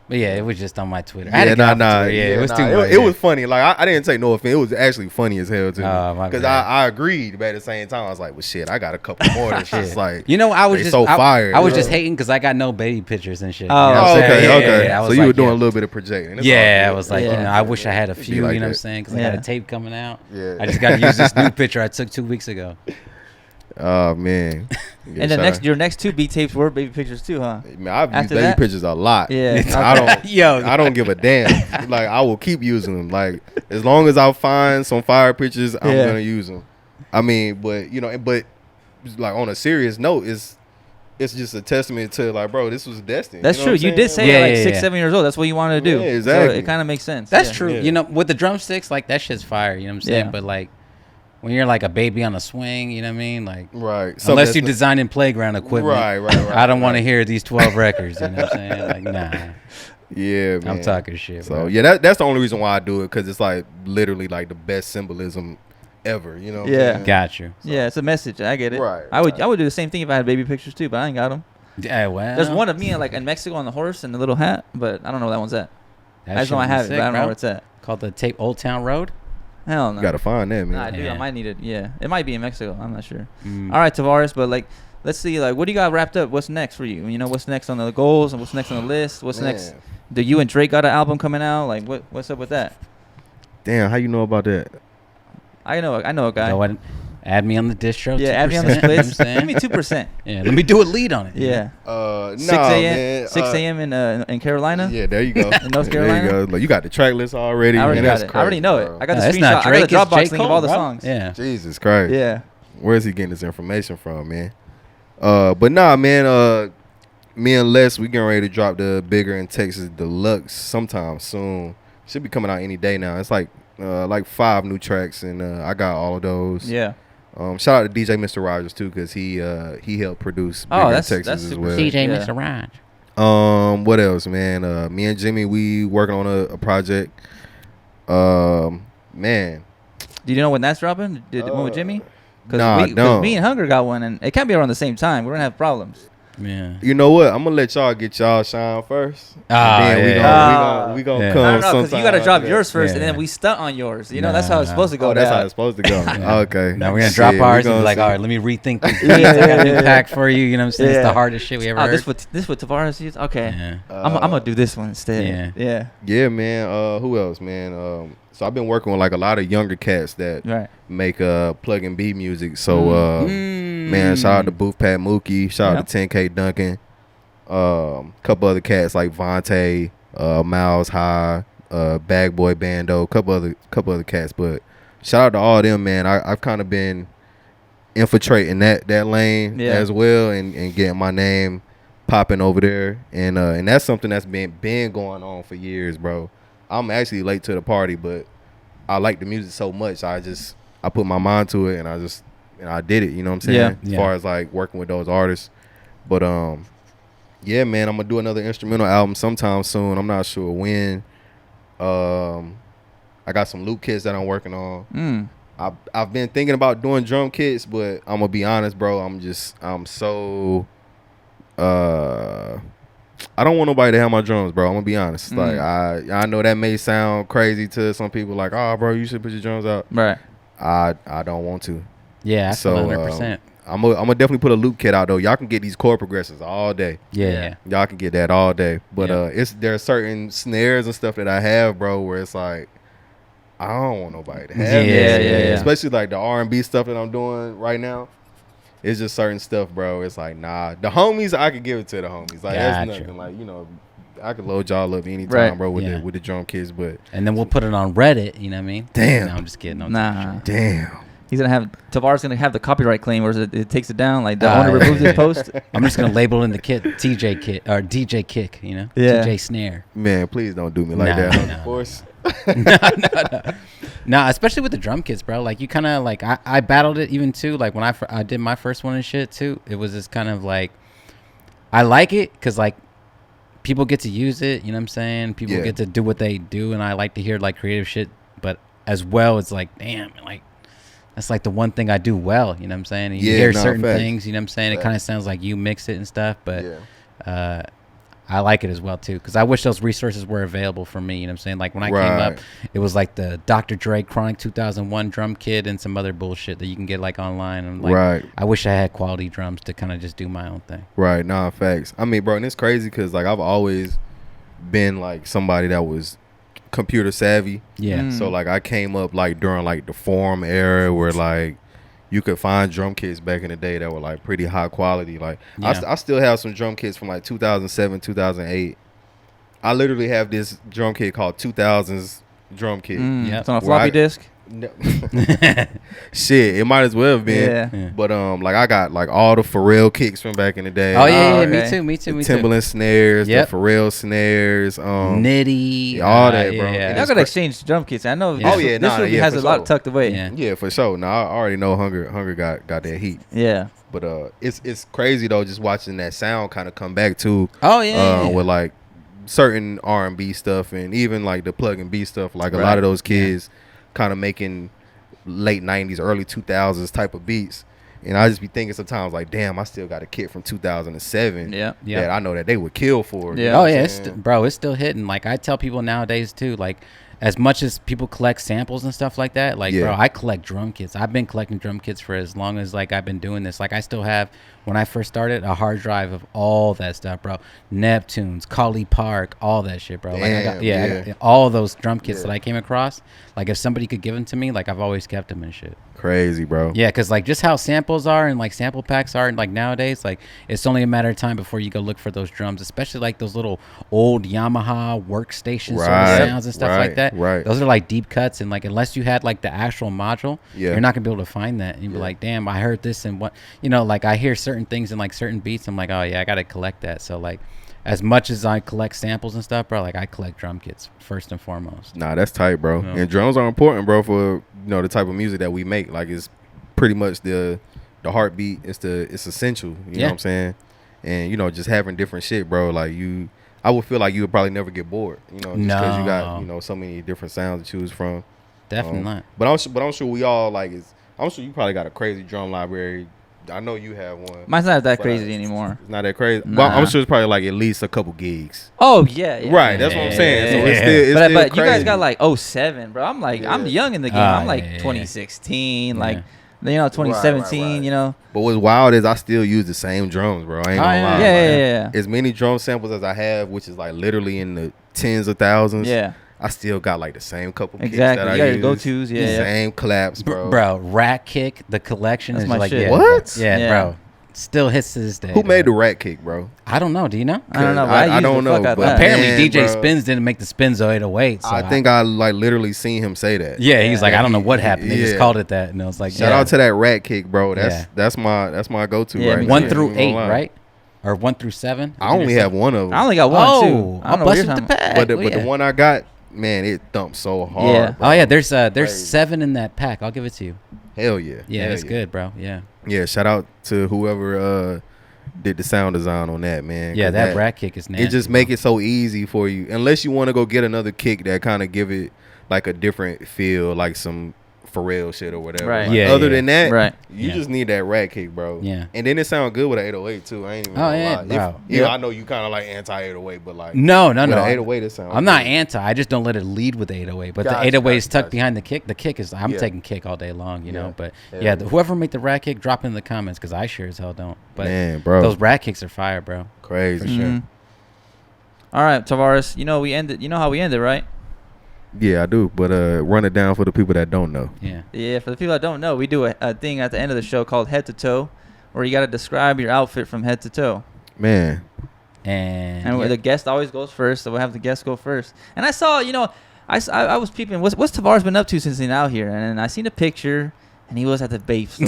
But yeah, it was just on my Twitter. It was too much. It was funny. Like I didn't take no offense. It was actually funny as hell too. Because I agreed, but at the same time I was like, well, shit, I got a couple more. That's just like, I was just fire. I was just hating because I got no baby pictures and shit. Okay. So you were doing a little bit of projecting. I was like, I wish I had a few. You know what I'm saying? Because I got a tape coming out. Yeah. I just got to use this new picture I took 2 weeks ago. Oh man. And your next 2 beat tapes were baby pictures too, huh? Man, I've used baby pictures a lot. Yeah. I don't give a damn. Like I will keep using them. Like as long as I find some fire pictures, I'm gonna use them. I mean, but but like on a serious note, it's just a testament to like, bro, this was destined. That's true. You did say at like 6, 7 years old. That's what you wanted to do. Yeah, exactly. So it kind of makes sense. That's true. Yeah. With the drumsticks, like that shit's fire. You know what I'm saying? Yeah. But like when you're like a baby on a swing, you know what I mean? Like Right. unless you're designing playground equipment, right. I don't want to hear these 12 records. You know what I'm saying? Like nah. Yeah, man. I'm talking shit. So bro. yeah, that's the only reason why I do it, because it's like literally like the best symbolism ever. You know? What I'm saying? Got you. Yeah, it's a message. I get it. Right. I would do the same thing if I had baby pictures too, but I ain't got them. Yeah, well. There's one of me in Mexico on the horse and the little hat, but I don't know where that one's at. That I just know shit I have was it, sick, but I don't know bro. where it's at. Called the tape Old Town Road. Hell no. You gotta find that, man. Nah, dude, Yeah. I might need it. Yeah, it might be in Mexico. I'm not sure. Mm. All right, Tavares, but like, let's see, like, what do you got wrapped up? What's next for you? You know, what's next on the goals and what's next on the list? What's Man. next? Do you and Drake got an album coming out? Like, what's up with that? Damn, how you know about that? I know a guy. Go ahead, add me on the distro. Yeah, add me on the 2%, you know what I'm splits. saying? Give me 2%. Yeah, let me do a lead on it. Yeah. 6 Nah, a.m. man. 6 a.m. in Carolina. Yeah, there you go. In North There Carolina? you go. Like, you got the track list already. I already man. got That's it. I already know crazy, it. bro. I got the That's screenshot. not Drake, I got the it's Dropbox J. link of Cole, all the bro. songs. Yeah. Jesus Christ. Yeah. Where's he getting this information from, man? But nah, man. Me and Les, we getting ready to drop the Bigger in Texas Deluxe sometime soon. Should be coming out any day now. It's like 5 new tracks, and I got all of those. Yeah. Shout out to DJ Mr. Rogers too, because he helped produce Bigger in that's Texas as super well. sick. DJ Yeah. Mr. Raj. What else, man? Me and Jimmy, we working on a project. Man. Do you know when that's dropping? One with Jimmy? Nah, Because me and Hunger got one, and it can't be around the same time. We're gonna have problems. Yeah. You know what? I'm gonna let y'all get y'all shine first. Ah, and then yeah. we gonna Yeah. come. I don't know, because you sometime gotta drop after yours that. first, and Yeah. then we stunt on yours. You know, that's how it's Nah. supposed to go Oh, that's down. how it's supposed to go. Yeah. Okay. Now we're gonna drop Shit, ours we and be gonna like, see. all right, let me rethink these. Yeah, I got a new yeah. pack for you. You know what I'm saying? It's Yeah. the hardest shit we ever heard. This what Tavares used? Okay. Yeah. I'm gonna do this one instead. Yeah. Yeah, man. Who else, man? So I've been working with like a lot of younger cats that Right. make plug and B music. So man, shout out to Booth Pat Mookie. Shout out to 10K Duncan. Couple other cats like Vontae, Miles High, Bag Boy Bando, couple other cats. But shout out to all of them, man. I've kind of been infiltrating that lane as well, and getting my name popping over there, and that's something that's been going on for years, bro. I'm actually late to the party, but I like the music so much, I put my mind to it, and I did it. You know what I'm saying? Yeah. As far as like working with those artists, but yeah, man, I'm gonna do another instrumental album sometime soon. I'm not sure when. I got some loop kits that I'm working on. I've been thinking about doing drum kits, but I'm gonna be honest, bro. I'm so I don't want nobody to have my drums, bro. I'm gonna be honest. Like I know that may sound crazy to some people, like, oh, bro, you should put your drums out. Right. I don't want to. Yeah, So 100%. I'm gonna definitely put a loop kit out though. Y'all can get these chord progressions all day. Yeah. Y'all can get that all day. But Yeah. there are certain snares and stuff that I have, bro, where it's like I don't want nobody to have Yeah, this. yeah. Especially like the R&B stuff that I'm doing right now. It's just certain stuff, bro. It's like, nah. The homies, I could give it to the homies. Like that's Gotcha. nothing. Like, I could load y'all up anytime, Right. bro, with Yeah. the drum kits. But And then we'll put it on Reddit, you know what I mean? Damn. No, I'm just kidding. Nah. damn. Tavares gonna have the copyright claim, where it takes it down. Like the Ah, owner yeah. removes his post. I'm just gonna label in the kit TJ kit or DJ kick, you know? Yeah. TJ snare. Man, please don't do me like Nah, that. nah. Of course. no. Nah, especially with the drum kits, bro. Like you kind of like I battled it even too. Like when I did my first one and shit too. It was just kind of like I like it because like people get to use it. You know what I'm saying? People Yeah. get to do what they do, and I like to hear like creative shit. But as well, it's like damn, like that's like the one thing I do well. You know what I'm saying? And you Yeah, hear no, certain facts. things. You know what I'm saying? It Facts. kind of sounds like you mix it and stuff, but. Yeah. I like it as well too because I wish those resources were available for me. You know what I'm saying? Like when I came up, it was like the Dr. Dre Chronic 2001 drum kit and some other bullshit that you can get like online. And like, Right. I wish I had quality drums to kind of just do my own thing. Right, nah, facts. I mean, bro, and it's crazy because like I've always been like somebody that was computer savvy. Yeah. So like I came up like during like the forum era where like you could find drum kits back in the day that were like pretty high quality. Like I still have some drum kits from like 2007, 2008. I literally have this drum kit called 2000s drum kit. It's on a Where floppy disk. No. Shit, it might as well have been. Yeah. But like I got like all the Pharrell kicks from back in the day. Oh yeah, okay. me too. Timberland snares, Yep. the Pharrell snares, Nitty, all that, bro. Yeah. And Y'all it's gotta exchange drum kits. I know. Yeah. Oh, yeah, this room has for a lot sure. tucked away. Yeah. Yeah, for sure. Now I already know Hunger got that heat. Yeah. But it's crazy though, just watching that sound kind of come back too. Oh yeah. With like certain R&B stuff and even like the plug and B stuff. Like a lot of those kids kind of making late 90s, early 2000s type of beats. And I just be thinking sometimes like, damn, I still got a kit from 2007 that I know that they would kill for. Yeah. You know Oh what yeah, I'm it's still hitting. Like I tell people nowadays too, like as much as people collect samples and stuff like that, like bro, I collect drum kits. I've been collecting drum kits for as long as like I've been doing this. Like I still have, when I first started, a hard drive of all that stuff, bro. Neptunes, Collie Park, all that shit, bro. Like I got all those drum kits that I came across. Like if somebody could give them to me, like I've always kept them and shit. Crazy, bro. Yeah, because like just how samples are and like sample packs are like nowadays, like it's only a matter of time before you go look for those drums, especially like those little old Yamaha workstation sort of sounds and stuff like that. Right. Those are like deep cuts, and like unless you had like the actual module, you're not gonna be able to find that. And you'd be like, damn, I heard this and what, you know, like I hear certain things in like certain beats. I'm like, oh yeah, I gotta collect that. So like, as much as I collect samples and stuff, bro, like I collect drum kits first and foremost. Nah, that's tight, bro. And drums are important, bro, for the type of music that we make. Like it's pretty much the heartbeat. It's essential. You know what I'm saying? And just having different shit, bro. Like I would feel like you would probably never get bored. Just because you got so many different sounds to choose from. Definitely not. But I'm sure we all like is. I'm sure you probably got a crazy drum library. I know you have one. Mine's not that crazy anymore. It's not that crazy. Nah. But I'm sure it's probably like at least a couple gigs. Oh yeah. Right, that's what I'm saying. So it's still but crazy. you guys got like 07, bro. I'm like I'm young in the game. I'm like 2016, like 2017. Right. But what's wild is I still use the same drums, bro. I ain't gonna lie. Yeah. As many drum samples as I have, which is like literally in the tens of thousands. Yeah. I still got like the same couple kicks exactly. that You I got use. your go-tos, Same claps, bro. Bro, Rat Kick, the collection That's is my like shit. What? Yeah, bro. Still hits to this day. Who made the Rat Kick, bro? I don't know. Do you know? I don't know. But I don't know. But apparently, man, DJ bro. Spins didn't make the Spins 808. So I think I like literally seen him say that. Yeah, he's like, I don't know what happened. They just Yeah. called it that, and I was like, Shout out to that Rat Kick, bro. Yeah. That's my go-to Yeah, right me now. 1 too. through Ain't 8, gonna lie. right? Or 1 through 7? I only have one of them. I only got one Oh, too. I I'll don't know what bust you're with the talking pack. But the one I got, man, it thumps so hard. Yeah. Bro. Oh yeah, there's Crazy. 7 in that pack. I'll give it to you. Hell yeah. Yeah, Hell that's good, bro. Yeah. Yeah, shout out to whoever did the sound design on that, man. Yeah, 'Cause that Rat Kick is nasty. It just make it so easy for you. Unless you want to go get another kick that kind of give it like a different feel, like some Pharrell shit or whatever. Right. Like, Yeah, other yeah. than that, Right. you Yeah. just need that Rat Kick, bro. Yeah. And then it sound good with an 808 too. I ain't even gonna yeah, lie. bro. I know you kind of like anti-808, but like No. with an 808 it sounds I'm not good. anti. I just don't let it lead with the 808. But Gotcha, the 808 is gotcha. tucked behind the kick. The kick is, I'm Yeah. taking kick all day long, you know. But Hell yeah, yeah. whoever made the Rat Kick, drop it in the comments because I sure as hell don't. But Man, bro. those Rat Kicks are fire, bro. Crazy. For sure. Mhm. All right, Tavares. We ended. You know how we ended, right? Yeah, I do. But run it down for the people that don't know. Yeah. Yeah. For the people that don't know, we do a thing at the end of the show called Head to Toe, where you got to describe your outfit from head to toe. Man. And the guest always goes first, so we'll have the guest go first. And I saw, I was peeping. What's Tavares been up to since he's been out here? And I seen a picture, and he was at the vape store.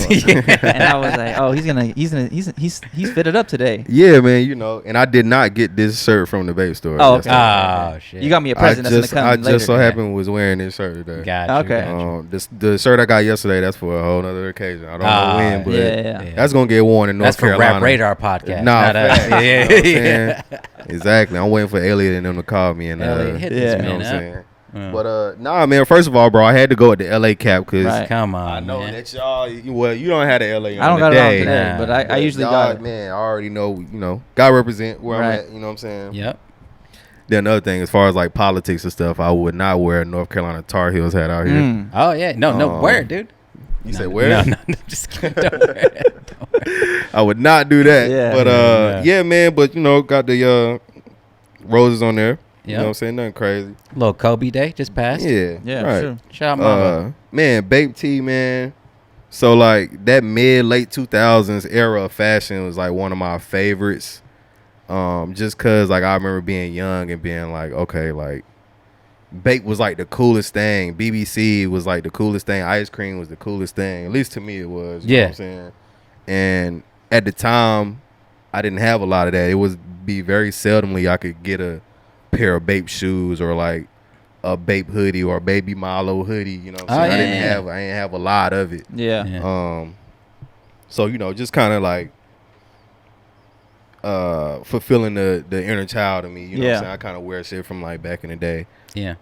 And I was like, oh, he's fitted up today. Yeah, man, and I did not get this shirt from the vape store. Oh, okay. Oh, shit. You got me a present that's I gonna come later. just so happened was wearing this shirt today. Gotcha. Okay. The shirt I got yesterday, that's for a whole nother occasion. I don't know when, but Yeah. that's gonna get worn in North That's for Carolina. Rap Radar podcast. Nah, not us. facts, you know what I'm saying? Exactly. I'm waiting for Elliot and them to call me and Elliot, hit yeah. this you know man what I'm up. saying. Mm. But nah, man. First of all, bro, I had to go with the LA cap because Right. Come on, I know man. that y'all. Well, you don't have the LA. I don't got today, it on today, Nah. but I usually y'all, got it. Man, I already know. Gotta represent where Right. I'm at. You know what I'm saying? Yep. Then another thing, as far as like politics and stuff, I would not wear a North Carolina Tar Heels hat out here. Mm. Oh yeah. No. Where, dude? You No, said where? No. Just kidding. Don't wear it. Don't wear it. I would not do that. Yeah. But Yeah. yeah, man. But got the roses on there. You Yep. know what I'm saying? Nothing crazy. Little Kobe Day just passed. Yeah. Yeah, right. sure. Shout out Mama. Man, Bape T, man. So like that late 2000s era of fashion was like one of my favorites. Just cause like I remember being young and being like, okay, like, Bake was like the coolest thing. BBC was like the coolest thing. Ice cream was the coolest thing. At least to me it was. You know what I'm saying? And at the time, I didn't have a lot of that. It would be very seldomly I could get a pair of Bape shoes or like a Bape hoodie or a Baby Milo hoodie. You know what I'm saying? I didn't have a lot of it. Yeah. So, you know, just kind of like fulfilling the inner child in me. You know what I'm saying? I kind of wear shit from like back in the day. Yeah.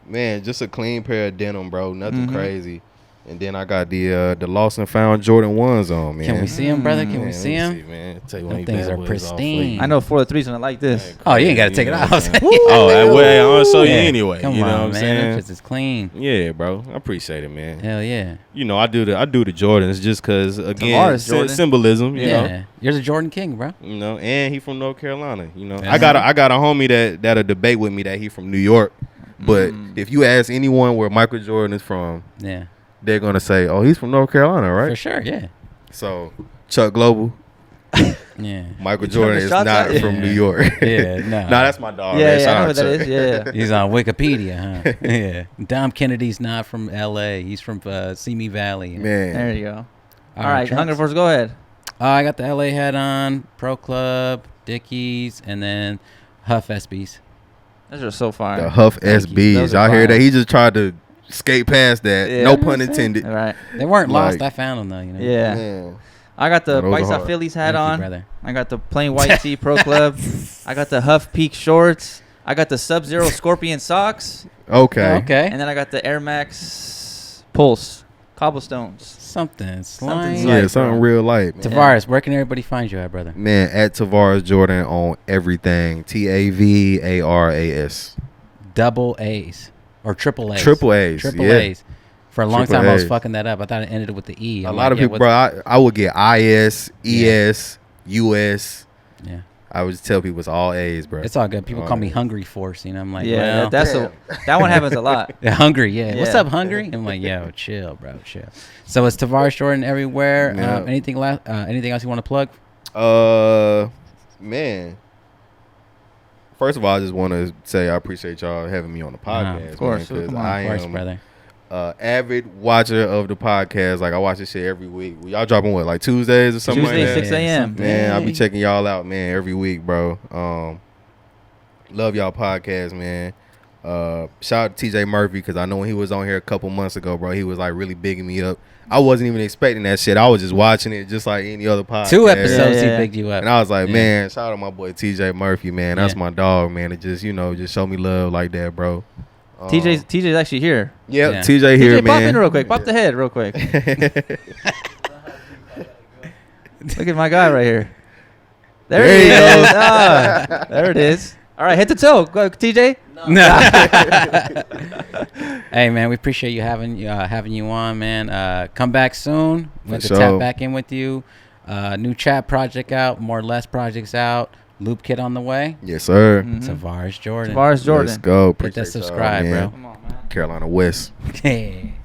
Man, just a clean pair of denim, bro. Nothing crazy. And then I got the lost and found Jordan 1s on, man. Can we see them, brother? Can we see them? Man. Tell you Them things are pristine. I know 4 3's gonna like this. Oh, you ain't got to take it off. Oh, well, I'm gonna show you anyway. Come you know on, what I'm man. saying? That shit is clean. Yeah, bro. I appreciate it, man. Hell yeah. You know, I do the Jordans just because, again, Tavaras Jordan. symbolism, you know. You're the Jordan King, bro. You know, and he from North Carolina, you know. Yeah. I got a homie that'll debate with me that he from New York. But if you ask anyone where Michael Jordan is from, they're gonna say, "Oh, he's from North Carolina, right?" For sure, yeah. So Chuck Global, yeah. Michael Jordan is not from New York. Yeah, no. Nah, that's my dog. Yeah, man. I know Shout who out that Chuck. is. Yeah. He's on Wikipedia, huh? Yeah. Dom Kennedy's not from L.A. He's from Simi Valley. Man, There you go. All right, Trunks. Hunger Force, go ahead. I got the L.A. hat on, Pro Club, Dickies, and then Huff SBs. Those are so fire. the Huff Thank you. SBs. Those are Y'all hear fire. that? He just tried to skate past that. Yeah. No pun intended. All right. They weren't Like- lost. I found them, though, you know? Yeah. Man. I got the Those are Bites Out hard. Phillies hat Thank you, on. brother. I got the plain white tee Pro Club. I got the Huff Peak shorts. I got the Sub-Zero Scorpion socks. Okay. Okay. And then I got the Air Max Pulse Cobblestones. Something slime. Something Yeah, Like, something bro. real light. Man. Tavares, where can everybody find you at, brother? Man, at Tavaras Jordan on everything. TAVARAS. Double A's or triple A's? Triple A's. Triple yeah. A's. For a long Triple time, I was A's. fucking that up. I thought it ended with the E. A I'm lot like, of yeah, people, bro. I would get IS, ES, US. Yeah. I would just tell people it's all A's, bro. It's all good. People All call me right. Hungry Force. You know, I'm like, Yeah, well, that's that one happens a lot. yeah, hungry. Yeah. What's Yeah. up, hungry? I'm like, yo, chill, bro, chill. So it's Tavares Jordan everywhere. Yeah. Anything else you want to plug? Man. First of all, I just want to say I appreciate y'all having me on the podcast. Of course. man, 'cause Come on. I Of course, am brother. avid watcher of the podcast. Like I watch this shit every week. Y'all dropping what, like Tuesdays or something Tuesday, like that? 6 a.m. Man, I be Dang. checking y'all out, man, every week, bro. Love y'all podcast, man. Shout out to TJ Murphy, because I know when he was on here a couple months ago, bro, he was like really bigging me up. I wasn't even expecting that shit. I was just watching it just like any other podcast. 2 episodes Yeah. he bigged you up. And I was like, Yeah. man, shout out to my boy TJ Murphy, man. That's Yeah. my dog, man. It just, just show me love like that, bro. TJ's actually here. Yep, Yeah. TJ here, TJ, pop man. in real quick. Pop the head real quick. Look at my guy right here. There There he you is. go. Ah, there it is. All right, head to toe. Go, TJ. Hey man, we appreciate you having you on, man. Come back soon. We have to sure. tap back in with you. New chat project out, more or less projects out. Loop kit on the way. Yes, sir. Tavares Jordan. Tavares Jordan. Let's go. Hit Appreciate that y'all, subscribe, man. bro. Come on, man. Carolina West. Okay.